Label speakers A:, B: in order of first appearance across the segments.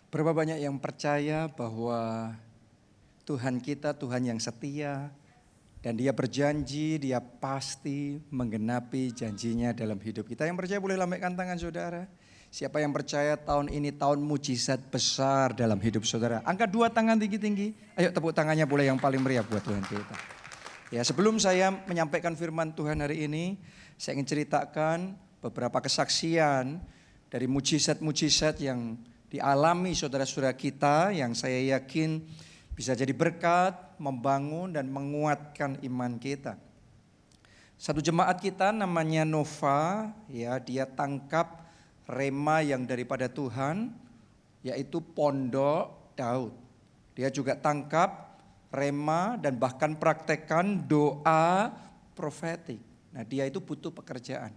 A: Berapa banyak yang percaya bahwa Tuhan kita Tuhan yang setia dan Dia berjanji, Dia pasti menggenapi janjinya dalam hidup kita. Yang percaya boleh lambaikan tangan saudara. Siapa yang percaya tahun ini tahun mujizat besar dalam hidup saudara? Angkat dua tangan tinggi-tinggi. Ayo tepuk tangannya boleh yang paling meriah buat Tuhan kita. Ya, sebelum saya menyampaikan firman Tuhan hari ini, saya ingin ceritakan beberapa kesaksian dari mujizat-mujizat yang dialami saudara-saudara kita yang saya yakin bisa jadi berkat, membangun dan menguatkan iman kita. Satu jemaat kita namanya Nova, ya, dia tangkap rema yang daripada Tuhan, yaitu Pondok Daud. Dia juga tangkap rema dan bahkan praktekkan doa profetik. Nah, dia itu butuh pekerjaan.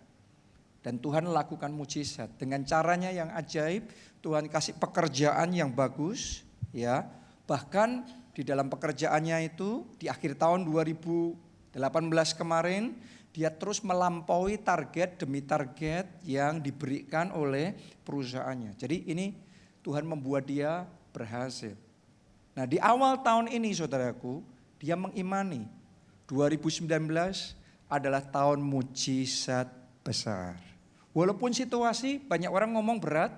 A: Dan Tuhan lakukan mujizat dengan caranya yang ajaib. Tuhan kasih pekerjaan yang bagus, ya. Bahkan di dalam pekerjaannya itu di akhir tahun 2018 kemarin dia terus melampaui target demi target yang diberikan oleh perusahaannya. Jadi ini Tuhan membuat dia berhasil. Nah, di awal tahun ini saudaraku, dia mengimani 2019 adalah tahun mujizat besar. Walaupun situasi banyak orang ngomong berat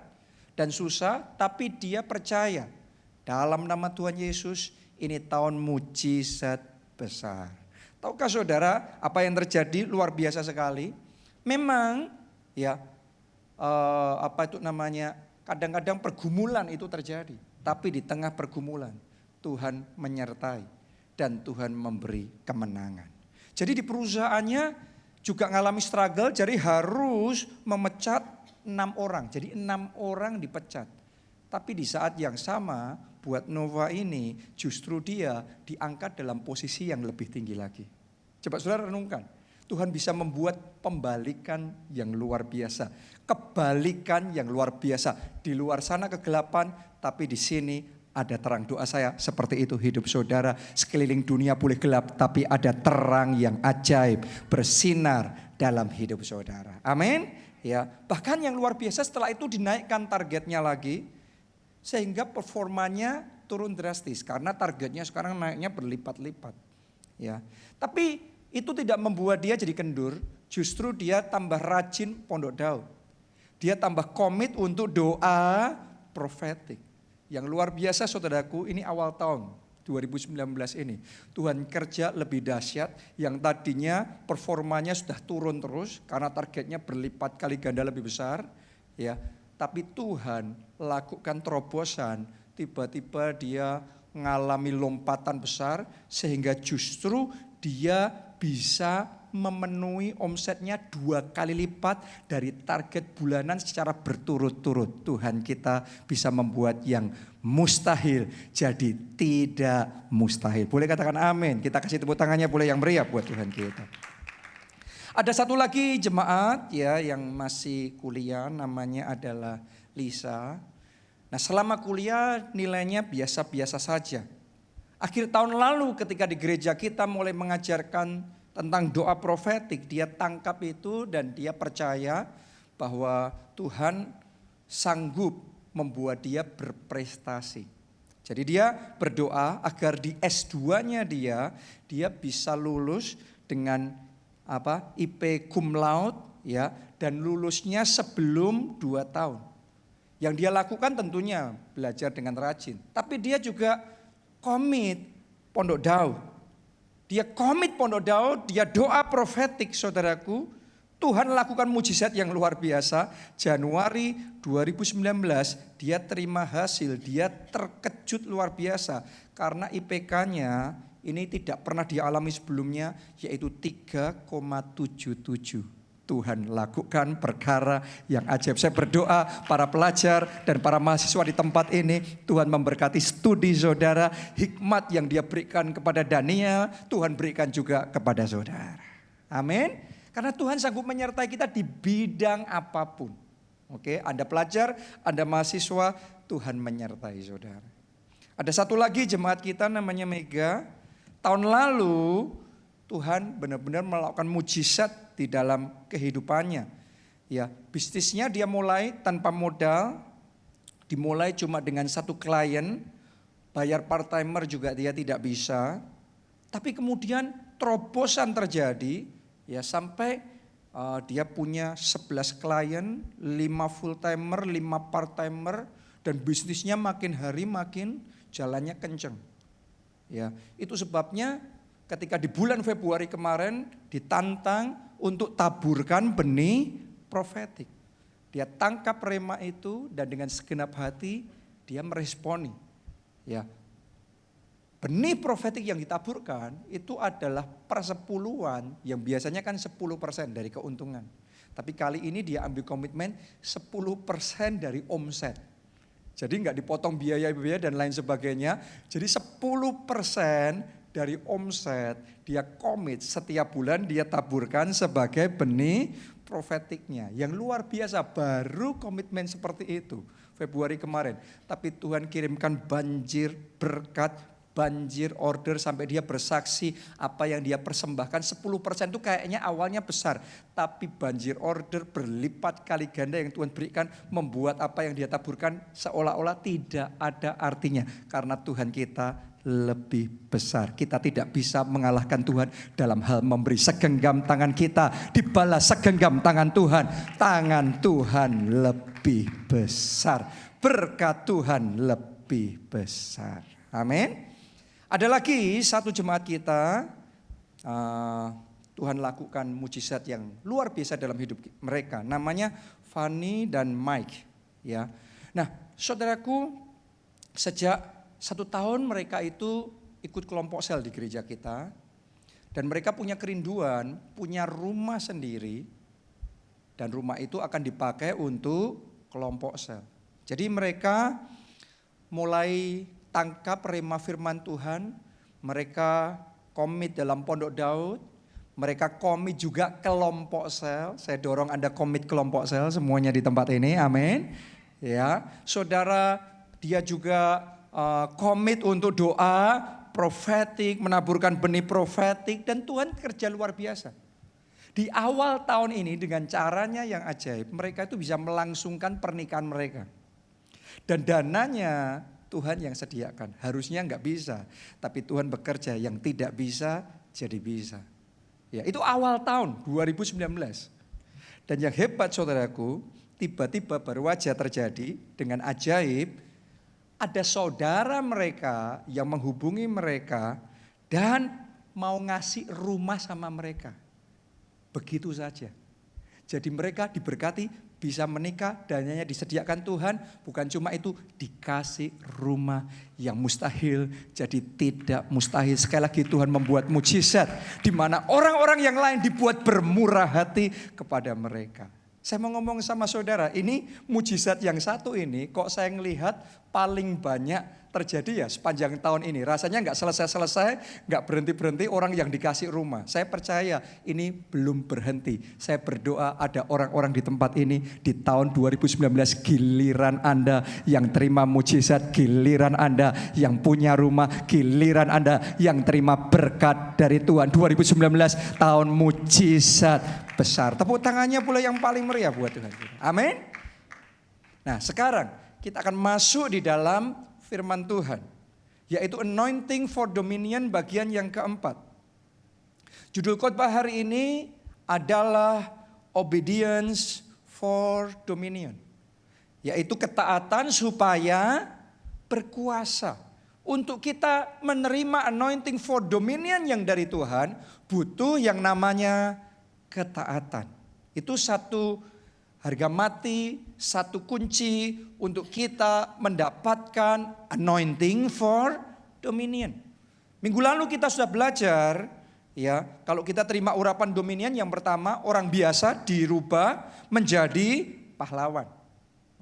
A: dan susah, tapi dia percaya dalam nama Tuhan Yesus ini tahun mujizat besar. Tahukah saudara apa yang terjadi luar biasa sekali? Memang ya kadang-kadang pergumulan itu terjadi. Tapi di tengah pergumulan Tuhan menyertai dan Tuhan memberi kemenangan. Jadi di perusahaannya juga ngalami struggle, jadi harus memecat 6 orang. Jadi 6 orang dipecat. Tapi di saat yang sama buat Nova ini justru dia diangkat dalam posisi yang lebih tinggi lagi. Coba saudara renungkan. Tuhan bisa membuat pembalikan yang luar biasa. Kebalikan yang luar biasa. Di luar sana kegelapan, tapi di sini ada terang. Doa saya seperti itu hidup saudara. Sekeliling dunia boleh gelap, tapi ada terang yang ajaib bersinar dalam hidup saudara. Amin. Ya, bahkan yang luar biasa setelah itu dinaikkan targetnya lagi, sehingga performanya turun drastis karena targetnya sekarang naiknya berlipat-lipat. Ya, tapi itu tidak membuat dia jadi kendur, justru dia tambah rajin Pondok Daud. Dia tambah komit untuk doa profetik. Yang luar biasa saudaraku, ini awal tahun 2019 ini. Tuhan kerja lebih dahsyat, yang tadinya performanya sudah turun terus karena targetnya berlipat kali ganda lebih besar. Ya, tapi Tuhan lakukan terobosan, tiba-tiba dia mengalami lompatan besar sehingga justru dia bisa memenuhi omsetnya 2 kali lipat dari target bulanan secara berturut-turut. Tuhan kita bisa membuat yang mustahil jadi tidak mustahil. Boleh katakan amin. Kita kasih tepuk tangannya boleh yang meriah buat Tuhan kita. Ada satu lagi jemaat ya yang masih kuliah, namanya adalah Lisa. Nah, selama kuliah nilainya biasa-biasa saja. Akhir tahun lalu ketika di gereja kita mulai mengajarkan tentang doa profetik, dia tangkap itu dan dia percaya bahwa Tuhan sanggup membuat dia berprestasi. Jadi dia berdoa agar di S2-nya dia bisa lulus dengan IP cum laude ya, dan lulusnya sebelum 2 tahun. Yang dia lakukan tentunya belajar dengan rajin, tapi dia juga komit Pondok Daud. Dia komit Pondok Daud, dia doa profetik saudaraku. Tuhan lakukan mujizat yang luar biasa. Januari 2019 dia terima hasil, dia terkejut luar biasa. Karena IPK-nya ini tidak pernah dialami sebelumnya, yaitu 3,77. Tuhan lakukan perkara yang ajaib. Saya berdoa para pelajar dan para mahasiswa di tempat ini, Tuhan memberkati studi saudara, hikmat yang dia berikan kepada Daniel, Tuhan berikan juga kepada saudara. Amin. Karena Tuhan sanggup menyertai kita di bidang apapun. Oke, Anda pelajar, Anda mahasiswa, Tuhan menyertai saudara. Ada satu lagi jemaat kita namanya Mega. Tahun lalu Tuhan benar-benar melakukan mujizat di dalam kehidupannya. Ya, bisnisnya dia mulai tanpa modal, Dimulai cuma dengan satu klien, bayar part-timer juga dia tidak bisa. Tapi kemudian terobosan terjadi, ya sampai dia punya 11 klien, 5 full-timer, 5 part-timer, dan bisnisnya makin hari makin jalannya kenceng. Ya, itu sebabnya ketika di bulan Februari kemarin ditantang untuk taburkan benih profetik. Dia tangkap rema itu dan dengan segenap hati dia meresponi. Ya, benih profetik yang ditaburkan itu adalah persepuluhan yang biasanya kan 10% dari keuntungan. Tapi kali ini dia ambil komitmen 10% dari omset. Jadi enggak dipotong biaya-biaya dan lain sebagainya. Jadi 10% dari omset dia komit setiap bulan dia taburkan sebagai benih profetiknya. Yang luar biasa, baru komitmen seperti itu Februari kemarin. Tapi Tuhan kirimkan banjir berkat, banjir order sampai dia bersaksi apa yang dia persembahkan 10% itu kayaknya awalnya besar. Tapi banjir order berlipat kali ganda yang Tuhan berikan membuat apa yang dia taburkan seolah-olah tidak ada artinya. Karena Tuhan kita lebih besar. Kita tidak bisa mengalahkan Tuhan dalam hal memberi. Segenggam tangan kita dibalas segenggam tangan Tuhan. Tangan Tuhan lebih besar. Berkat Tuhan lebih besar. Amin. Ada lagi satu jemaat kita, Tuhan lakukan mujizat yang luar biasa dalam hidup mereka. Namanya Fanny dan Mike. Ya. Nah, saudaraku, sejak 1 tahun mereka itu ikut kelompok sel di gereja kita. Dan mereka punya kerinduan, punya rumah sendiri. Dan rumah itu akan dipakai untuk kelompok sel. Jadi mereka mulai tangkap rema firman Tuhan. Mereka komit dalam Pondok Daud. Mereka komit juga kelompok sel. Saya dorong Anda komit kelompok sel semuanya di tempat ini. Amin. Ya, saudara, dia juga komit untuk doa profetik, menaburkan benih profetik, dan Tuhan kerja luar biasa. Di awal tahun ini dengan caranya yang ajaib, mereka itu bisa melangsungkan pernikahan mereka. Dan dananya Tuhan yang sediakan, harusnya enggak bisa. Tapi Tuhan bekerja yang tidak bisa jadi bisa. Ya, itu awal tahun 2019. Dan yang hebat saudaraku, tiba-tiba baru aja terjadi dengan ajaib. Ada saudara mereka yang menghubungi mereka dan mau ngasih rumah sama mereka. Begitu saja. Jadi mereka diberkati, bisa menikah, dananya disediakan Tuhan. Bukan cuma itu, dikasih rumah yang mustahil jadi tidak mustahil. Sekali lagi Tuhan membuat mujizat di mana orang-orang yang lain dibuat bermurah hati kepada mereka. Saya mau ngomong sama saudara, ini mujizat yang satu ini kok saya ngelihat paling banyak terjadi ya sepanjang tahun ini. Rasanya nggak selesai-selesai, nggak berhenti-berhenti orang yang dikasih rumah. Saya percaya ini belum berhenti. Saya berdoa ada orang-orang di tempat ini di tahun 2019 giliran Anda yang terima mujizat, giliran Anda yang punya rumah, giliran Anda yang terima berkat dari Tuhan. 2019 tahun mujizat besar. Tepuk tangannya pula yang paling meriah buat Tuhan. Amin. Nah, sekarang kita akan masuk di dalam firman Tuhan, yaitu anointing for dominion bagian yang keempat. Judul khotbah hari ini adalah obedience for dominion, yaitu ketaatan supaya berkuasa. Untuk kita menerima anointing for dominion yang dari Tuhan, butuh yang namanya ketaatan. Itu satu harga mati, satu kunci untuk kita mendapatkan anointing for dominion. Minggu lalu kita sudah belajar, ya, kalau kita terima urapan dominion yang pertama, orang biasa dirubah menjadi pahlawan.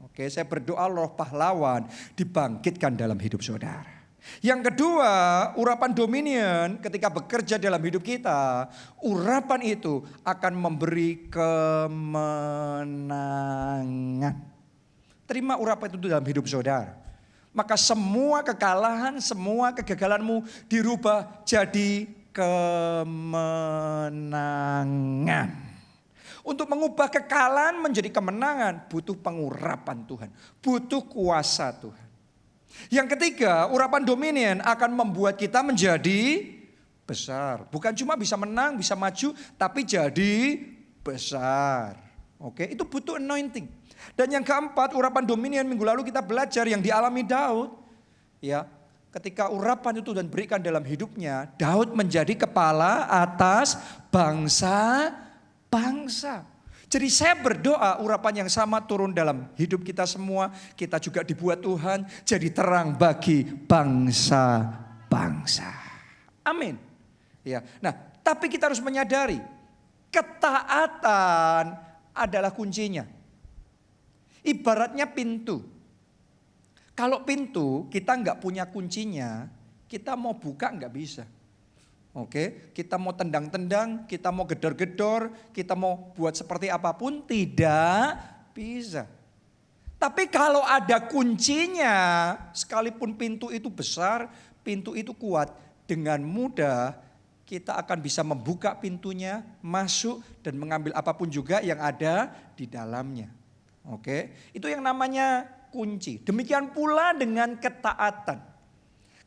A: Oke, saya berdoa roh pahlawan dibangkitkan dalam hidup saudara. Yang kedua, urapan dominion ketika bekerja dalam hidup kita, urapan itu akan memberi kemenangan. Terima urapan itu dalam hidup saudara. Maka semua kekalahan, semua kegagalanmu dirubah jadi kemenangan. Untuk mengubah kekalahan menjadi kemenangan butuh pengurapan Tuhan, butuh kuasa Tuhan. Yang ketiga, urapan dominion akan membuat kita menjadi besar. Bukan cuma bisa menang, bisa maju, tapi jadi besar. Oke, itu butuh anointing. Dan yang keempat, urapan dominion minggu lalu kita belajar yang dialami Daud. Ya, ketika urapan itu dan berikan dalam hidupnya, Daud menjadi kepala atas bangsa. Jadi saya berdoa urapan yang sama turun dalam hidup kita semua. Kita juga dibuat Tuhan jadi terang bagi bangsa-bangsa. Amin. Ya. Nah, tapi kita harus menyadari ketaatan adalah kuncinya. Ibaratnya pintu. Kalau pintu kita nggak punya kuncinya, kita mau buka nggak bisa. Oke, kita mau tendang-tendang, kita mau gedor-gedor, kita mau buat seperti apapun tidak bisa. Tapi kalau ada kuncinya, sekalipun pintu itu besar, pintu itu kuat, dengan mudah kita akan bisa membuka pintunya, masuk dan mengambil apapun juga yang ada di dalamnya. Oke, itu yang namanya kunci. Demikian pula dengan ketaatan.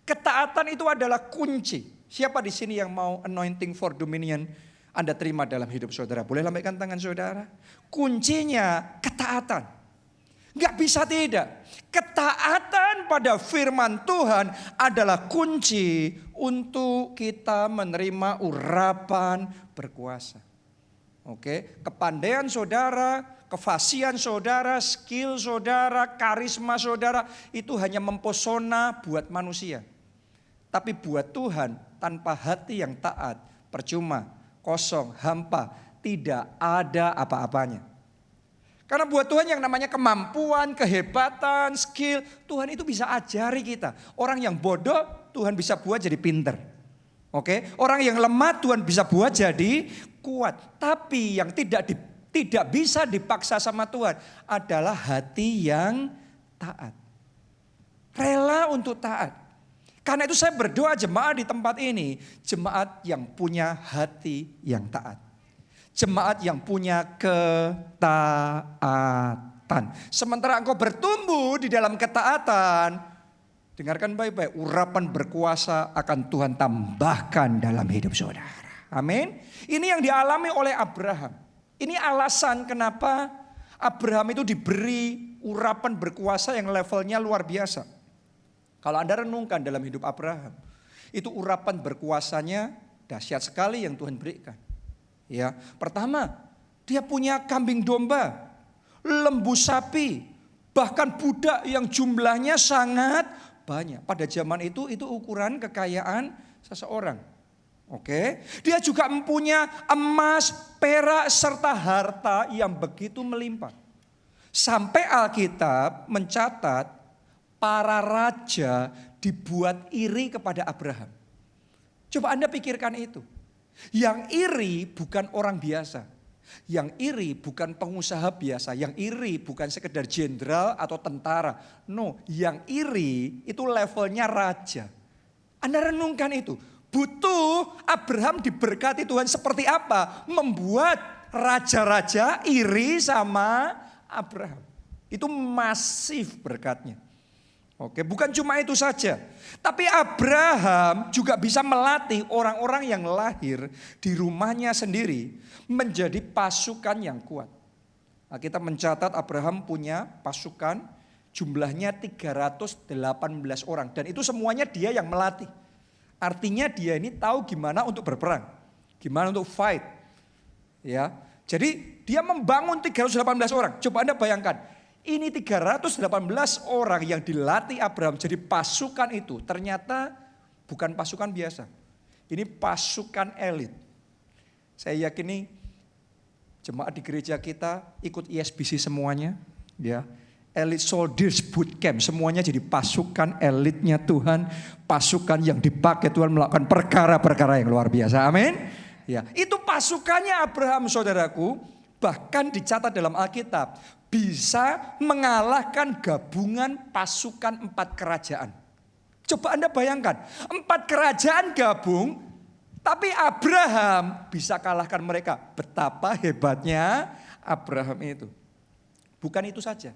A: Ketaatan itu adalah kunci. Siapa di sini yang mau anointing for dominion Anda terima dalam hidup saudara? Boleh lambaikan tangan saudara? Kuncinya ketaatan. Gak bisa tidak. Ketaatan pada firman Tuhan adalah kunci untuk kita menerima urapan berkuasa. Oke, kepandaian saudara, kefasihan saudara, skill saudara, karisma saudara itu hanya mempesona buat manusia. Tapi buat Tuhan tanpa hati yang taat, percuma, kosong, hampa, tidak ada apa-apanya. Karena buat Tuhan yang namanya kemampuan, kehebatan, skill, Tuhan itu bisa ajari kita. Orang yang bodoh Tuhan bisa buat jadi pinter. Oke, orang yang lemah Tuhan bisa buat jadi kuat. Tapi yang tidak bisa dipaksa sama Tuhan adalah hati yang taat. Rela untuk taat. Karena itu saya berdoa jemaat di tempat ini, jemaat yang punya hati yang taat. Jemaat yang punya ketaatan. Sementara engkau bertumbuh di dalam ketaatan, dengarkan baik-baik, urapan berkuasa akan Tuhan tambahkan dalam hidup saudara. Amin. Ini yang dialami oleh Abraham. Ini alasan kenapa Abraham itu diberi urapan berkuasa yang levelnya luar biasa. Kalau Anda renungkan dalam hidup Abraham, itu urapan berkuasanya dahsyat sekali yang Tuhan berikan. Ya, pertama, dia punya kambing domba, lembu sapi, bahkan budak yang jumlahnya sangat banyak. Pada zaman itu ukuran kekayaan seseorang. Oke, dia juga mempunyai emas, perak serta harta yang begitu melimpah. Sampai Alkitab mencatat para raja dibuat iri kepada Abraham. Coba Anda pikirkan itu. Yang iri bukan orang biasa. Yang iri bukan pengusaha biasa. Yang iri bukan sekedar jenderal atau tentara. No, yang iri itu levelnya raja. Anda renungkan itu. Butuh Abraham diberkati Tuhan seperti apa? Membuat raja-raja iri sama Abraham. Itu masif berkatnya. Oke, bukan cuma itu saja. Tapi Abraham juga bisa melatih orang-orang yang lahir di rumahnya sendiri menjadi pasukan yang kuat. Nah, kita mencatat Abraham punya pasukan jumlahnya 318 orang. Dan itu semuanya dia yang melatih. Artinya dia ini tahu gimana untuk berperang. Gimana untuk fight. Ya, jadi dia membangun 318 orang. Coba Anda bayangkan. Ini 318 orang yang dilatih Abraham jadi pasukan itu ternyata bukan pasukan biasa. Ini pasukan elit. Saya yakin nih jemaat di gereja kita ikut ISBC semuanya. Ya, Elite Soldiers Bootcamp semuanya jadi pasukan elitnya Tuhan. Pasukan yang dipakai Tuhan melakukan perkara-perkara yang luar biasa. Amin. Ya, itu pasukannya Abraham saudaraku. Bahkan dicatat dalam Alkitab. Bisa mengalahkan gabungan pasukan 4 kerajaan. Coba Anda bayangkan, 4 kerajaan gabung Tapi Abraham bisa kalahkan mereka. Betapa hebatnya Abraham itu. Bukan itu saja.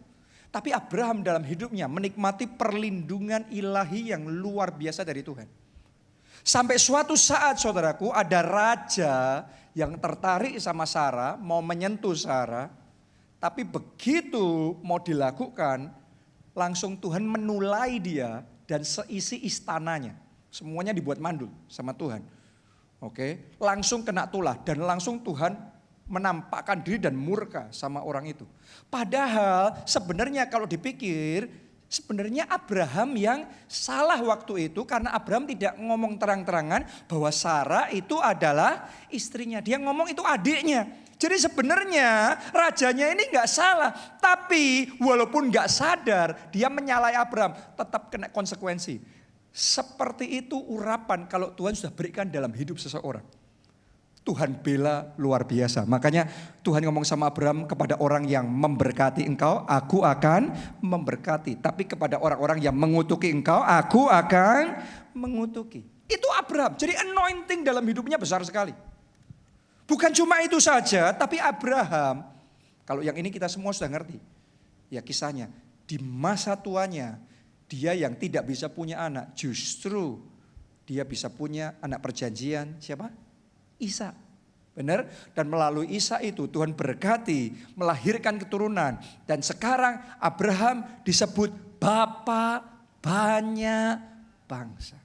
A: Tapi Abraham dalam hidupnya menikmati perlindungan ilahi yang luar biasa dari Tuhan. Sampai suatu saat saudaraku ada raja yang tertarik sama Sarah, mau menyentuh Sarah. Tapi begitu mau dilakukan, langsung Tuhan menulai dia dan seisi istananya. Semuanya dibuat mandul sama Tuhan. Oke, langsung kena tulah dan langsung Tuhan menampakkan diri dan murka sama orang itu. Padahal sebenarnya kalau dipikir, sebenarnya Abraham yang salah waktu itu karena Abraham tidak ngomong terang-terangan bahwa Sarah itu adalah istrinya. Dia ngomong itu adiknya. Jadi sebenarnya rajanya ini nggak salah. Tapi walaupun nggak sadar dia menyalahi Abraham, tetap kena konsekuensi. Seperti itu urapan kalau Tuhan sudah berikan dalam hidup seseorang. Tuhan bela luar biasa. Makanya Tuhan ngomong sama Abraham, kepada orang yang memberkati engkau, aku akan memberkati. Tapi kepada orang-orang yang mengutuki engkau, aku akan mengutuki. Itu Abraham. Jadi anointing dalam hidupnya besar sekali. Bukan cuma itu saja, tapi Abraham, kalau yang ini kita semua sudah ngerti. Ya kisahnya, di masa tuanya, dia yang tidak bisa punya anak, justru dia bisa punya anak perjanjian, siapa? Isa, benar? Dan melalui Isa itu Tuhan berkati melahirkan keturunan. Dan sekarang Abraham disebut Bapa banyak bangsa.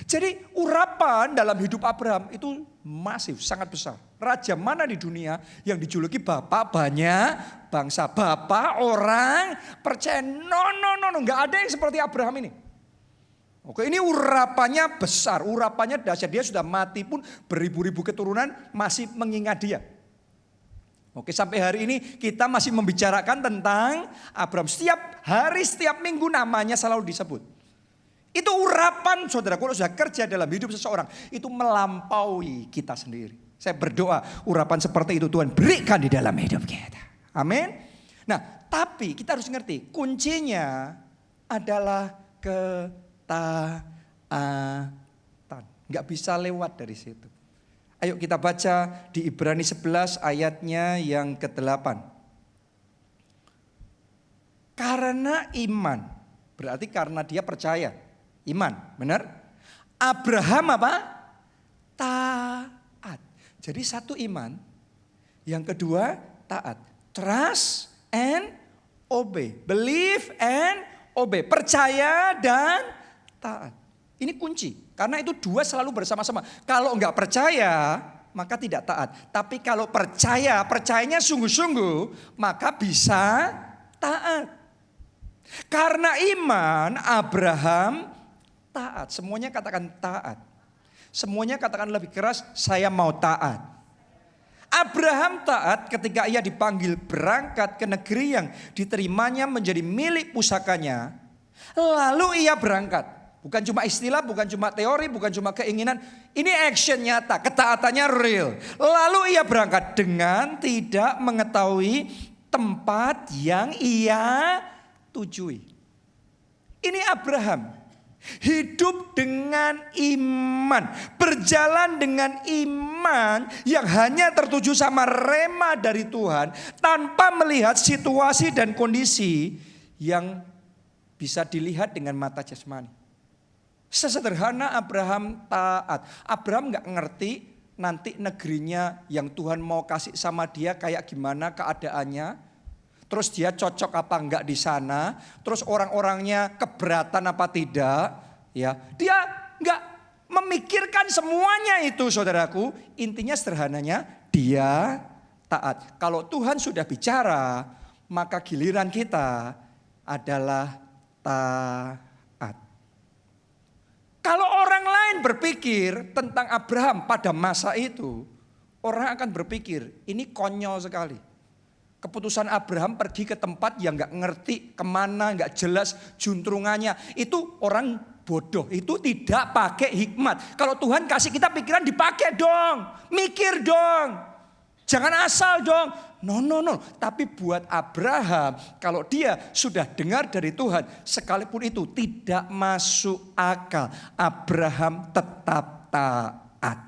A: Jadi urapan dalam hidup Abraham itu masif, sangat besar. Raja mana di dunia yang dijuluki Bapa banyak bangsa? Bapa orang percaya. No, gak ada yang seperti Abraham ini. Oke, ini urapannya besar, urapannya dahsyat. Dia sudah mati pun beribu-ribu keturunan masih mengingat dia. Oke, sampai hari ini kita masih membicarakan tentang Abraham. Setiap hari, setiap minggu namanya selalu disebut. Itu urapan saudara, kalau sudah kerja dalam hidup seseorang, itu melampaui kita sendiri. Saya berdoa urapan seperti itu Tuhan berikan di dalam hidup kita. Amin. Nah, tapi kita harus ngerti, kuncinya adalah taatan. Gak bisa lewat dari situ. Ayo kita baca di Ibrani 11 ayatnya yang ke-8. Karena iman, berarti karena dia percaya. Iman, benar? Abraham apa? Taat. Jadi satu iman, yang kedua taat. Trust and obey. Believe and obey. Percaya dan taat. Ini kunci. Karena itu dua selalu bersama-sama. Kalau enggak percaya, maka tidak taat. Tapi kalau percaya, percayanya sungguh-sungguh, maka bisa taat. Karena iman, Abraham taat. Semuanya katakan taat. Semuanya katakan lebih keras, saya mau taat. Abraham taat ketika ia dipanggil berangkat ke negeri yang diterimanya menjadi milik pusakanya. Lalu ia berangkat. Bukan cuma istilah, bukan cuma teori, bukan cuma keinginan. Ini action nyata, ketaatannya real. Lalu ia berangkat dengan tidak mengetahui tempat yang ia tujui. Ini Abraham. Hidup dengan iman, berjalan dengan iman yang hanya tertuju sama rema dari Tuhan tanpa melihat situasi dan kondisi yang bisa dilihat dengan mata jasmani. Sesederhana Abraham taat. Abraham gak ngerti nanti negerinya yang Tuhan mau kasih sama dia kayak gimana keadaannya. Terus dia cocok apa enggak di sana. Terus orang-orangnya keberatan apa tidak. Ya, dia enggak memikirkan semuanya itu saudaraku. Intinya sederhananya dia taat. Kalau Tuhan sudah bicara, maka giliran kita adalah taat. Kalau orang lain berpikir tentang Abraham pada masa itu, orang akan berpikir ini konyol sekali. Keputusan Abraham pergi ke tempat yang gak ngerti kemana, gak jelas juntrungannya. Itu orang bodoh, itu tidak pakai hikmat. Kalau Tuhan kasih kita pikiran dipakai dong, mikir dong. Jangan asal dong. No. Tapi buat Abraham, kalau dia sudah dengar dari Tuhan, sekalipun itu tidak masuk akal, Abraham tetap taat.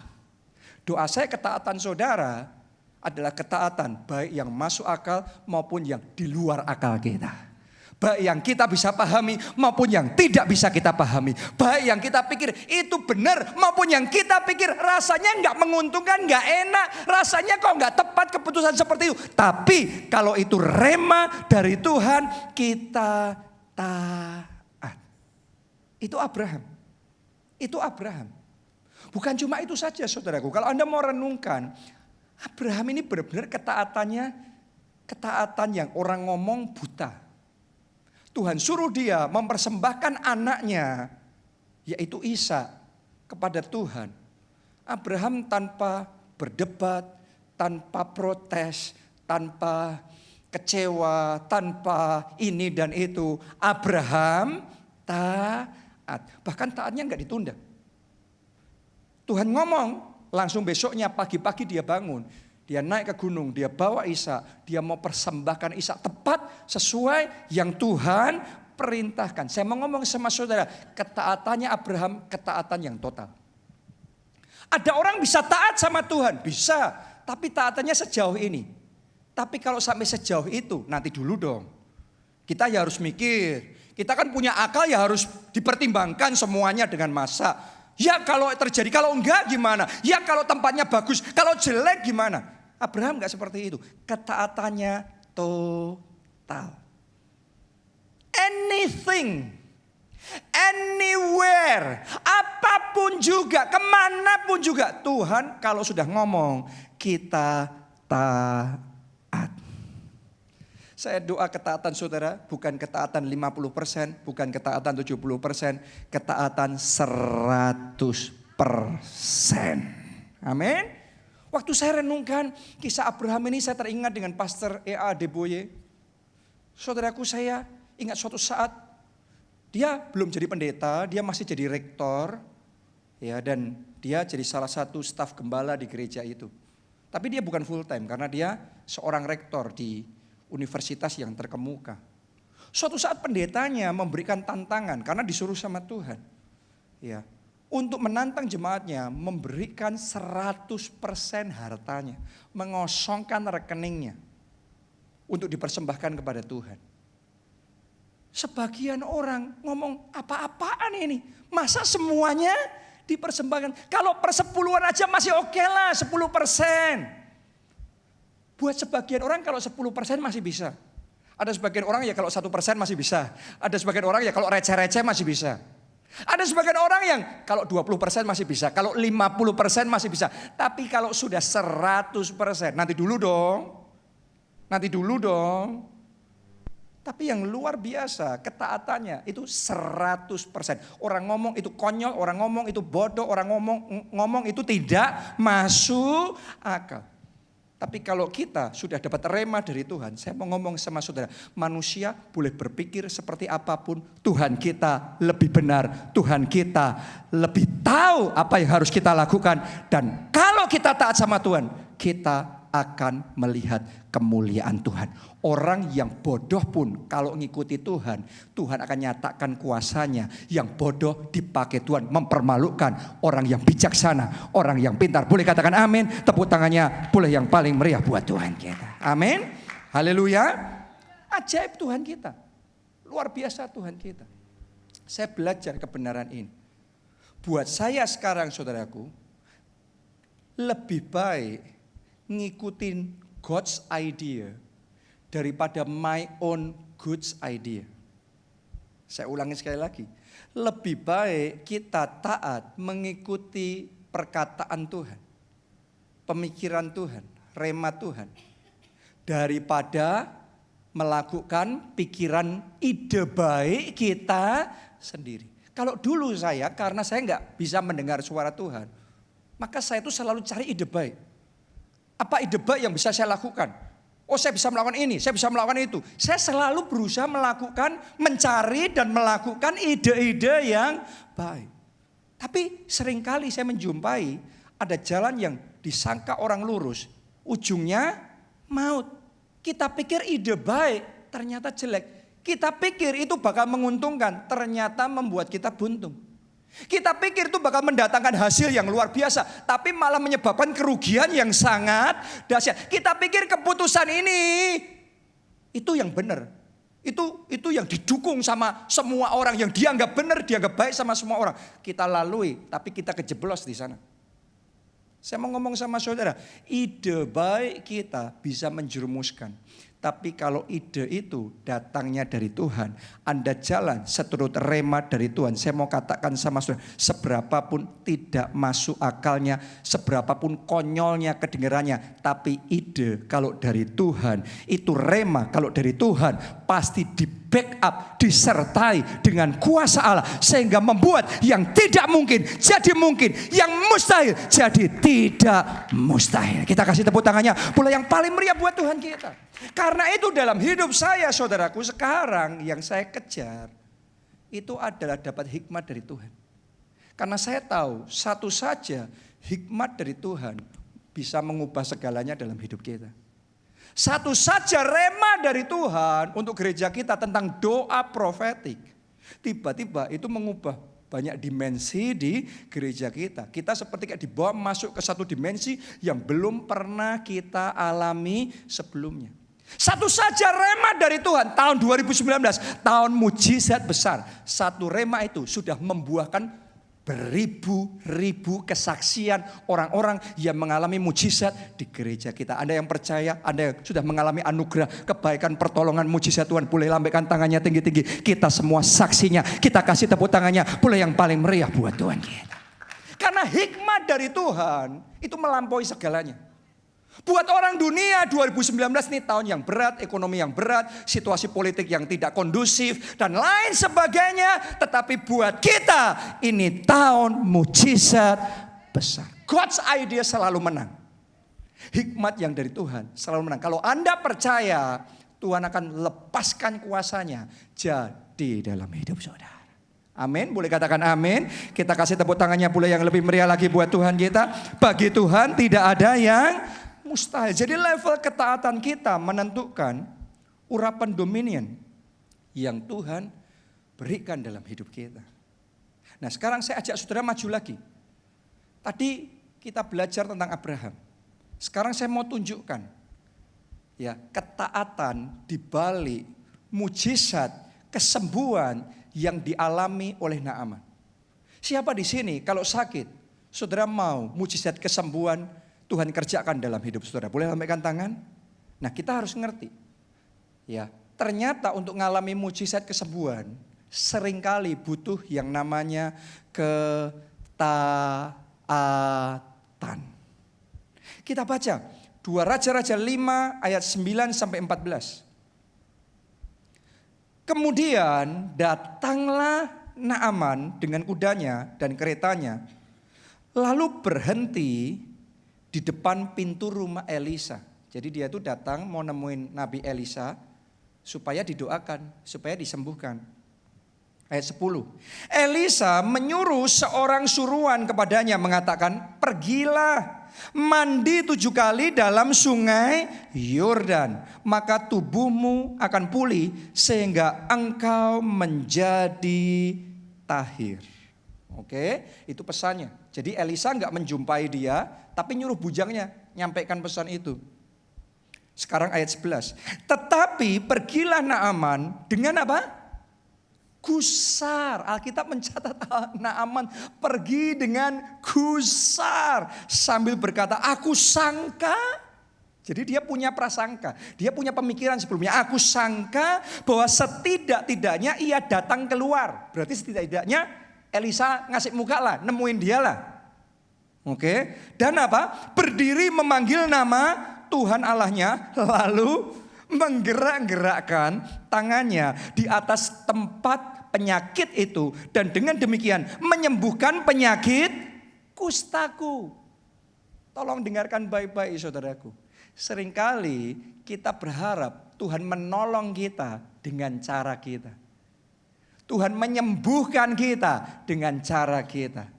A: Doa saya, ketaatan saudara adalah ketaatan baik yang masuk akal maupun yang di luar akal kita. Baik yang kita bisa pahami maupun yang tidak bisa kita pahami. Baik yang kita pikir itu benar maupun yang kita pikir rasanya nggak menguntungkan, nggak enak. Rasanya kok nggak tepat keputusan seperti itu. Tapi kalau itu rema dari Tuhan, kita taat. Itu Abraham. Itu Abraham. Bukan cuma itu saja saudaraku. Kalau Anda mau renungkan, Abraham ini benar-benar ketaatan yang orang ngomong buta. Tuhan suruh dia mempersembahkan anaknya, yaitu Ishak, kepada Tuhan. Abraham tanpa berdebat, tanpa protes, tanpa kecewa, tanpa ini dan itu. Abraham taat. Bahkan taatnya nggak ditunda. Tuhan ngomong, langsung besoknya pagi-pagi dia bangun. Dia naik ke gunung, dia bawa Ishak, dia mau persembahkan Ishak tepat sesuai yang Tuhan perintahkan. Saya mau ngomong sama saudara, ketaatannya Abraham ketaatan yang total. Ada orang bisa taat sama Tuhan, bisa, tapi taatannya sejauh ini. Tapi kalau sampai sejauh itu, nanti dulu dong. Kita ya harus mikir, kita kan punya akal ya harus dipertimbangkan semuanya dengan masa. Ya kalau terjadi, kalau enggak gimana? Ya kalau tempatnya bagus, kalau jelek gimana? Abraham enggak seperti itu. Ketaatannya total. Anything, anywhere, apapun juga, kemanapun juga. Tuhan kalau sudah ngomong, kita taat. Saya doa ketaatan saudara, bukan ketaatan 50%, bukan ketaatan 70%, ketaatan 100%. Amin. Waktu saya renungkan kisah Abraham ini, saya teringat dengan Pastor E.A. Deboye. Saudaraku, saya ingat suatu saat dia belum jadi pendeta, dia masih jadi rektor, ya, dan dia jadi salah satu staf gembala di gereja itu. Tapi dia bukan full time karena dia seorang rektor di universitas yang terkemuka. Suatu saat pendetanya memberikan tantangan karena disuruh sama Tuhan, ya, untuk menantang jemaatnya memberikan 100% hartanya, mengosongkan rekeningnya untuk dipersembahkan kepada Tuhan. Sebagian orang ngomong, apa-apaan ini? Masa semuanya dipersembahkan? Kalau persepuluhan aja masih oke lah, 10%. Buat sebagian orang kalau 10% masih bisa. Ada sebagian orang ya kalau 1% masih bisa. Ada sebagian orang ya kalau receh-receh masih bisa. Ada sebagian orang yang kalau 20% masih bisa, kalau 50% masih bisa. Tapi kalau sudah 100%, nanti dulu dong. Tapi yang luar biasa ketaatannya itu 100%. Orang ngomong itu konyol, orang ngomong itu bodoh, orang ngomong itu tidak masuk akal. Tapi kalau kita sudah dapat rema dari Tuhan, saya mau ngomong sama saudara, manusia boleh berpikir seperti apapun, Tuhan kita lebih benar, Tuhan kita lebih tahu apa yang harus kita lakukan. Dan kalau kita taat sama Tuhan, kita akan melihat kemuliaan Tuhan. Orang yang bodoh pun kalau ngikuti Tuhan, Tuhan akan nyatakan kuasanya. Yang bodoh dipakai Tuhan mempermalukan orang yang bijaksana, orang yang pintar. Boleh katakan amin, tepuk tangannya boleh yang paling meriah buat Tuhan kita. Amin, haleluya. Ajaib Tuhan kita, luar biasa Tuhan kita. Saya belajar kebenaran ini. Buat saya sekarang saudaraku, lebih baik ngikutin God's idea daripada my own God's idea. Saya ulangi sekali lagi. Lebih baik kita taat mengikuti perkataan Tuhan, pemikiran Tuhan, rema Tuhan, daripada melakukan pikiran ide baik kita sendiri. Kalau dulu saya, karena saya nggak bisa mendengar suara Tuhan, maka saya itu selalu cari ide baik. Apa ide baik yang bisa saya lakukan? Oh, saya bisa melakukan ini, saya bisa melakukan itu. Saya selalu berusaha melakukan, mencari dan melakukan ide-ide yang baik. Tapi seringkali saya menjumpai ada jalan yang disangka orang lurus, ujungnya maut. Kita pikir ide baik, ternyata jelek. Kita pikir itu bakal menguntungkan, ternyata membuat kita buntung. Kita pikir itu bakal mendatangkan hasil yang luar biasa, tapi malah menyebabkan kerugian yang sangat dahsyat. Kita pikir keputusan ini itu yang benar. Itu yang didukung sama semua orang, yang dianggap benar, dianggap baik sama semua orang. Kita lalui, tapi kita kejeblos di sana. Saya mau ngomong sama saudara, ide baik kita bisa menjerumuskan. Tapi kalau ide itu datangnya dari Tuhan, Anda jalan seturut rema dari Tuhan. Saya mau katakan sama saudara, seberapapun tidak masuk akalnya, seberapapun konyolnya kedengarannya, tapi ide kalau dari Tuhan, itu rema kalau dari Tuhan, pasti di backup, disertai dengan kuasa Allah. Sehingga membuat yang tidak mungkin jadi mungkin, yang mustahil jadi tidak mustahil. Kita kasih tepuk tangannya pula yang paling meriah buat Tuhan kita. Karena itu dalam hidup saya saudaraku sekarang yang saya kejar itu adalah dapat hikmat dari Tuhan. Karena saya tahu satu saja hikmat dari Tuhan bisa mengubah segalanya dalam hidup kita. Satu saja rema dari Tuhan untuk gereja kita tentang doa profetik. Tiba-tiba itu mengubah banyak dimensi di gereja kita. Kita seperti kayak dibawa masuk ke satu dimensi yang belum pernah kita alami sebelumnya. Satu saja rema dari Tuhan tahun 2019, tahun mujizat besar. Satu rema itu sudah membuahkan beribu-ribu kesaksian orang-orang yang mengalami mujizat di gereja kita. Anda yang percaya, Anda yang sudah mengalami anugerah, kebaikan, pertolongan, mujizat Tuhan, boleh lambaikan tangannya tinggi-tinggi. Kita semua saksinya, kita kasih tepuk tangannya, boleh yang paling meriah buat Tuhan kita. Karena hikmat dari Tuhan itu melampaui segalanya. Buat orang dunia 2019 ini tahun yang berat, ekonomi yang berat, situasi politik yang tidak kondusif dan lain sebagainya. Tetapi buat kita ini tahun mujizat besar. God's idea selalu menang. Hikmat yang dari Tuhan selalu menang. Kalau Anda percaya, Tuhan akan lepaskan kuasanya jadi dalam hidup saudara. Amin, boleh katakan amin. Kita kasih tepuk tangannya pula yang lebih meriah lagi buat Tuhan kita. Bagi Tuhan tidak ada yang mustahil. Jadi level ketaatan kita menentukan urapan dominion yang Tuhan berikan dalam hidup kita. Nah sekarang saya ajak saudara maju lagi. Tadi kita belajar tentang Abraham. Sekarang saya mau tunjukkan ya ketaatan di balik mujizat kesembuhan yang dialami oleh Naaman. Siapa di sini kalau sakit, saudara mau mujizat kesembuhan Tuhan kerjakan dalam hidup saudara? Boleh lambaikan tangan? Nah kita harus ngerti. Ya, ternyata untuk mengalami mujizat kesembuhan seringkali butuh yang namanya ketaatan. Kita baca 2 Raja-Raja 5 ayat 9 sampai 14. Kemudian datanglah Naaman dengan kudanya dan keretanya, lalu berhenti di depan pintu rumah Elisa. Jadi dia itu datang mau nemuin Nabi Elisa supaya didoakan, supaya disembuhkan. Ayat 10. Elisa menyuruh seorang suruhan kepadanya mengatakan, pergilah mandi 7 kali dalam sungai Yordan, maka tubuhmu akan pulih sehingga engkau menjadi tahir. Oke, itu pesannya. Jadi Elisa enggak menjumpai dia, tapi nyuruh bujangnya nyampaikan pesan itu. Sekarang ayat 11. Tetapi pergilah Naaman dengan apa? Gusar. Alkitab mencatat Naaman pergi dengan gusar. Sambil berkata, aku sangka. Jadi dia punya prasangka. Dia punya pemikiran sebelumnya. Aku sangka bahwa setidak-tidaknya ia datang keluar. Berarti setidak-tidaknya Elisa ngasih muka lah, nemuin dia lah. Oke. Dan apa? Berdiri memanggil nama Tuhan Allahnya, lalu menggerak-gerakkan tangannya di atas tempat penyakit itu. Dan dengan demikian menyembuhkan penyakit kustaku. Tolong dengarkan baik-baik saudaraku. Seringkali kita berharap Tuhan menolong kita dengan cara kita. Tuhan menyembuhkan kita dengan cara kita.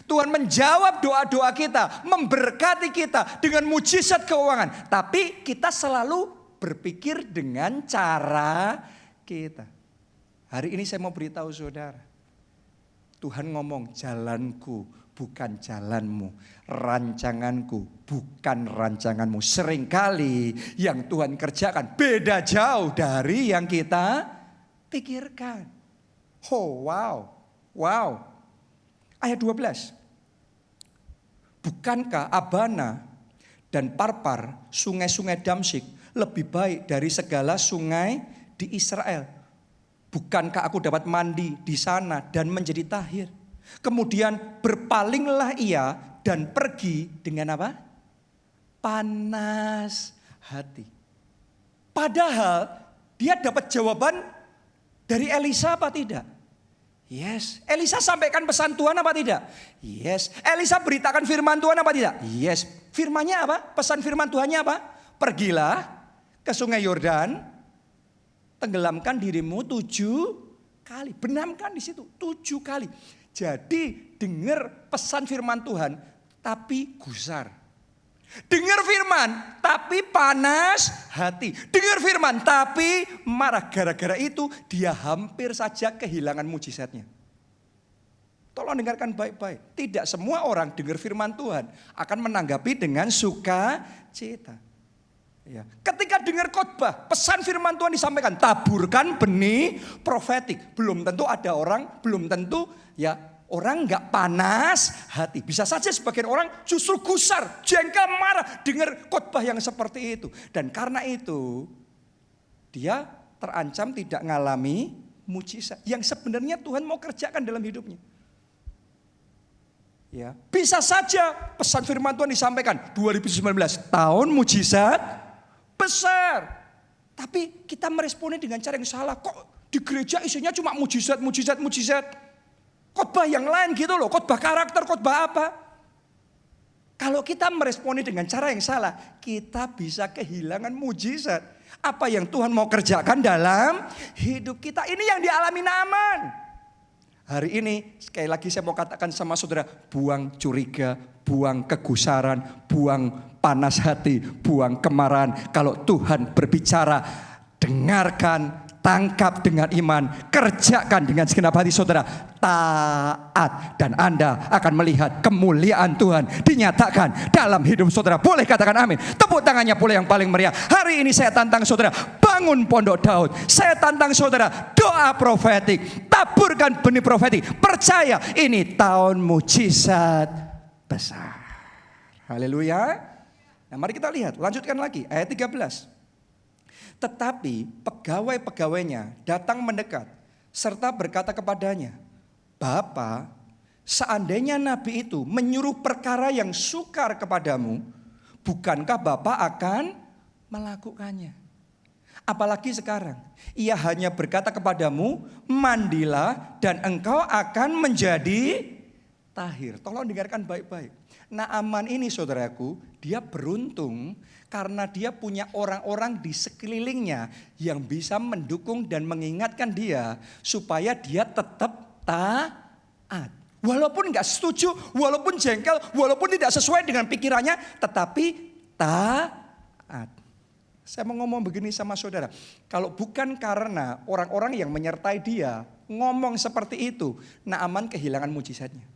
A: Tuhan menjawab doa-doa kita, memberkati kita dengan mujizat keuangan. Tapi kita selalu berpikir dengan cara kita. Hari ini saya mau beritahu saudara. Tuhan ngomong, jalanku bukan jalanmu, rancanganku bukan rancanganmu. Seringkali yang Tuhan kerjakan beda jauh dari yang kita pikirkan. Oh wow. Ayat 12. Bukankah Abana dan Parpar, sungai-sungai Damsyik, lebih baik dari segala sungai di Israel? Bukankah aku dapat mandi di sana dan menjadi tahir? Kemudian berpalinglah ia dan pergi dengan apa? Panas hati. Padahal dia dapat jawaban dari Elisa apa tidak? Yes. Elisa sampaikan pesan Tuhan apa tidak? Yes. Elisa beritakan firman Tuhan apa tidak? Yes. Firmannya apa? Pesan firman Tuhannya apa? Pergilah ke sungai Yordan, tenggelamkan dirimu 7 kali. Benamkan di situ 7 kali. Jadi dengar pesan firman Tuhan tapi gusar. Dengar firman tapi panas hati. Dengar firman tapi marah. Gara-gara itu dia hampir saja kehilangan mujizatnya. Tolong dengarkan baik-baik. Tidak semua orang dengar firman Tuhan akan menanggapi dengan sukacita. Ya. Ketika dengar khotbah, pesan firman Tuhan disampaikan, taburkan benih profetik. Belum tentu ada orang, belum tentu ya orang nggak panas hati. Bisa saja sebagian orang justru gusar, jengkel, marah dengar khotbah yang seperti itu. Dan karena itu dia terancam tidak ngalami mujizat yang sebenarnya Tuhan mau kerjakan dalam hidupnya. Ya, bisa saja pesan firman Tuhan disampaikan 2019 tahun mujizat besar. Tapi kita meresponnya dengan cara yang salah. Kok di gereja isinya cuma mujizat. Khotbah yang lain gitu loh. Khotbah karakter, khotbah apa. Kalau kita meresponnya dengan cara yang salah, kita bisa kehilangan mujizat. Apa yang Tuhan mau kerjakan dalam hidup kita. Ini yang dialami Naaman. Hari ini sekali lagi saya mau katakan sama saudara, buang curiga, buang kegusaran, buang panas hati, buang kemarahan. Kalau Tuhan berbicara, dengarkan, tangkap dengan iman, kerjakan dengan segenap hati saudara, taat, dan Anda akan melihat kemuliaan Tuhan dinyatakan dalam hidup saudara. Boleh katakan amin. Tepuk tangannya boleh yang paling meriah. Hari ini saya tantang saudara, bangun Pondok Daud. Saya tantang saudara, doa profetik, taburkan benih profetik. Percaya ini tahun mujizat besar. Haleluya. Nah, mari kita lihat, lanjutkan lagi ayat 13. Tetapi pegawai-pegawainya datang mendekat serta berkata kepadanya, Bapa, seandainya nabi itu menyuruh perkara yang sukar kepadamu, bukankah Bapa akan melakukannya? Apalagi sekarang, ia hanya berkata kepadamu, mandilah dan engkau akan menjadi tahir. Tolong dengarkan baik-baik. Naaman ini saudaraku, dia beruntung karena dia punya orang-orang di sekelilingnya yang bisa mendukung dan mengingatkan dia supaya dia tetap taat. Walaupun gak setuju, walaupun jengkel, walaupun tidak sesuai dengan pikirannya, tetapi taat. Saya mau ngomong begini sama saudara, kalau bukan karena orang-orang yang menyertai dia ngomong seperti itu, Naaman kehilangan mujizatnya.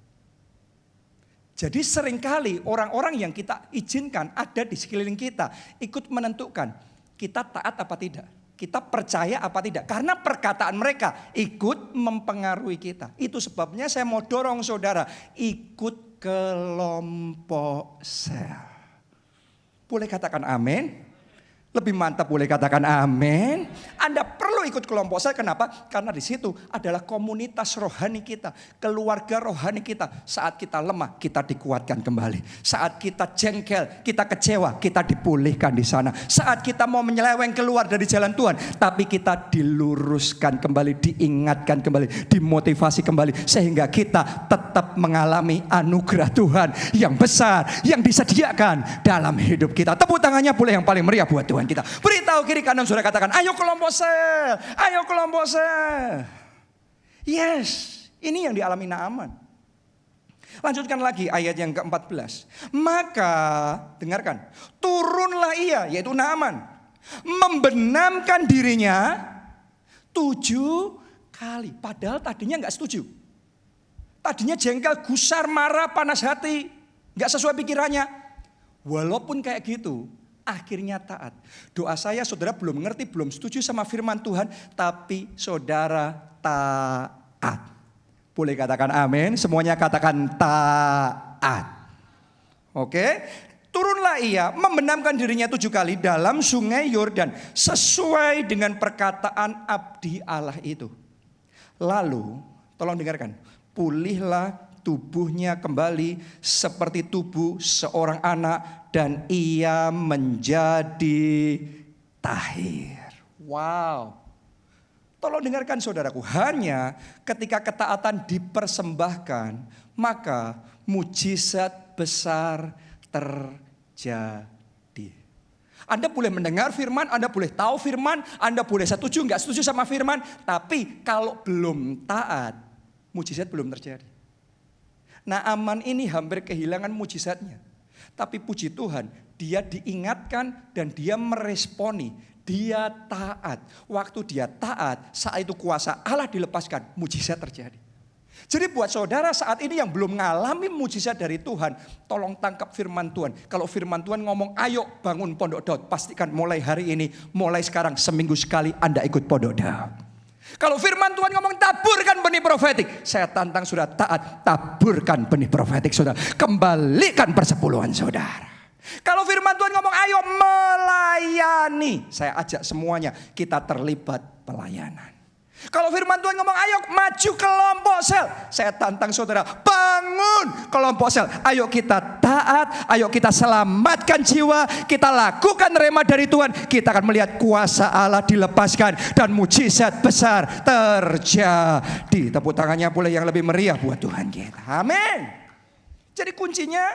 A: Jadi seringkali orang-orang yang kita izinkan ada di sekeliling kita ikut menentukan kita taat apa tidak, kita percaya apa tidak. Karena perkataan mereka ikut mempengaruhi kita. Itu sebabnya saya mau dorong saudara ikut kelompok sel. Boleh katakan amin? Lebih mantap boleh katakan amin. Anda perlu ikut kelompok sel. Kenapa? Karena di situ adalah komunitas rohani kita, keluarga rohani kita. Saat kita lemah, kita dikuatkan kembali. Saat kita jengkel, kita kecewa, kita dipulihkan di sana. Saat kita mau menyeleweng keluar dari jalan Tuhan, tapi kita diluruskan kembali, diingatkan kembali, dimotivasi kembali, sehingga kita tetap mengalami anugerah Tuhan yang besar yang disediakan dalam hidup kita. Tepuk tangannya boleh yang paling meriah buat Tuhan kita. Beritahu kiri kanan saudara, katakan, ayo kelompok sel, ayo kelompok sel. Yes, ini yang dialami Naaman. Lanjutkan lagi ayat yang ke-14. Maka, dengarkan, turunlah ia, yaitu Naaman, membenamkan dirinya 7 kali. Padahal tadinya gak setuju. Tadinya jengkel, gusar, marah, panas hati. Gak sesuai pikirannya. Walaupun kayak gitu, akhirnya taat. Doa saya, saudara belum mengerti, belum setuju sama firman Tuhan, tapi saudara taat. Boleh katakan amin, semuanya katakan taat. Oke, turunlah ia, membenamkan dirinya 7 kali dalam sungai Yordan, sesuai dengan perkataan abdi Allah itu. Lalu, tolong dengarkan, pulihlah tubuhnya kembali seperti tubuh seorang anak dan ia menjadi tahir. Wow. Tolong dengarkan saudaraku, hanya ketika ketaatan dipersembahkan, maka mujizat besar terjadi. Anda boleh mendengar firman, Anda boleh tahu firman, Anda boleh setuju, nggak setuju sama firman, tapi kalau belum taat, mujizat belum terjadi. Naaman ini hampir kehilangan mujizatnya. Tapi puji Tuhan, dia diingatkan dan dia meresponi, dia taat. Waktu dia taat, saat itu kuasa Allah dilepaskan, mujizat terjadi. Jadi buat saudara saat ini yang belum mengalami mujizat dari Tuhan, tolong tangkap firman Tuhan. Kalau firman Tuhan ngomong, ayo bangun Pondok Daud, pastikan mulai hari ini, mulai sekarang seminggu sekali Anda ikut Pondok Daud. Kalau firman Tuhan ngomong taburkan benih profetik, saya tantang sudah taat, taburkan benih profetik saudara. Kembalikan persepuluhan saudara. Kalau firman Tuhan ngomong ayo melayani, saya ajak semuanya kita terlibat pelayanan. Kalau firman Tuhan ngomong ayo maju kelompok sel, saya tantang saudara bangun kelompok sel. Ayo kita taat, ayo kita selamatkan jiwa, kita lakukan rema dari Tuhan. Kita akan melihat kuasa Allah dilepaskan dan mujizat besar terjadi. Tepuk tangannya boleh yang lebih meriah buat Tuhan kita. Amin. Jadi kuncinya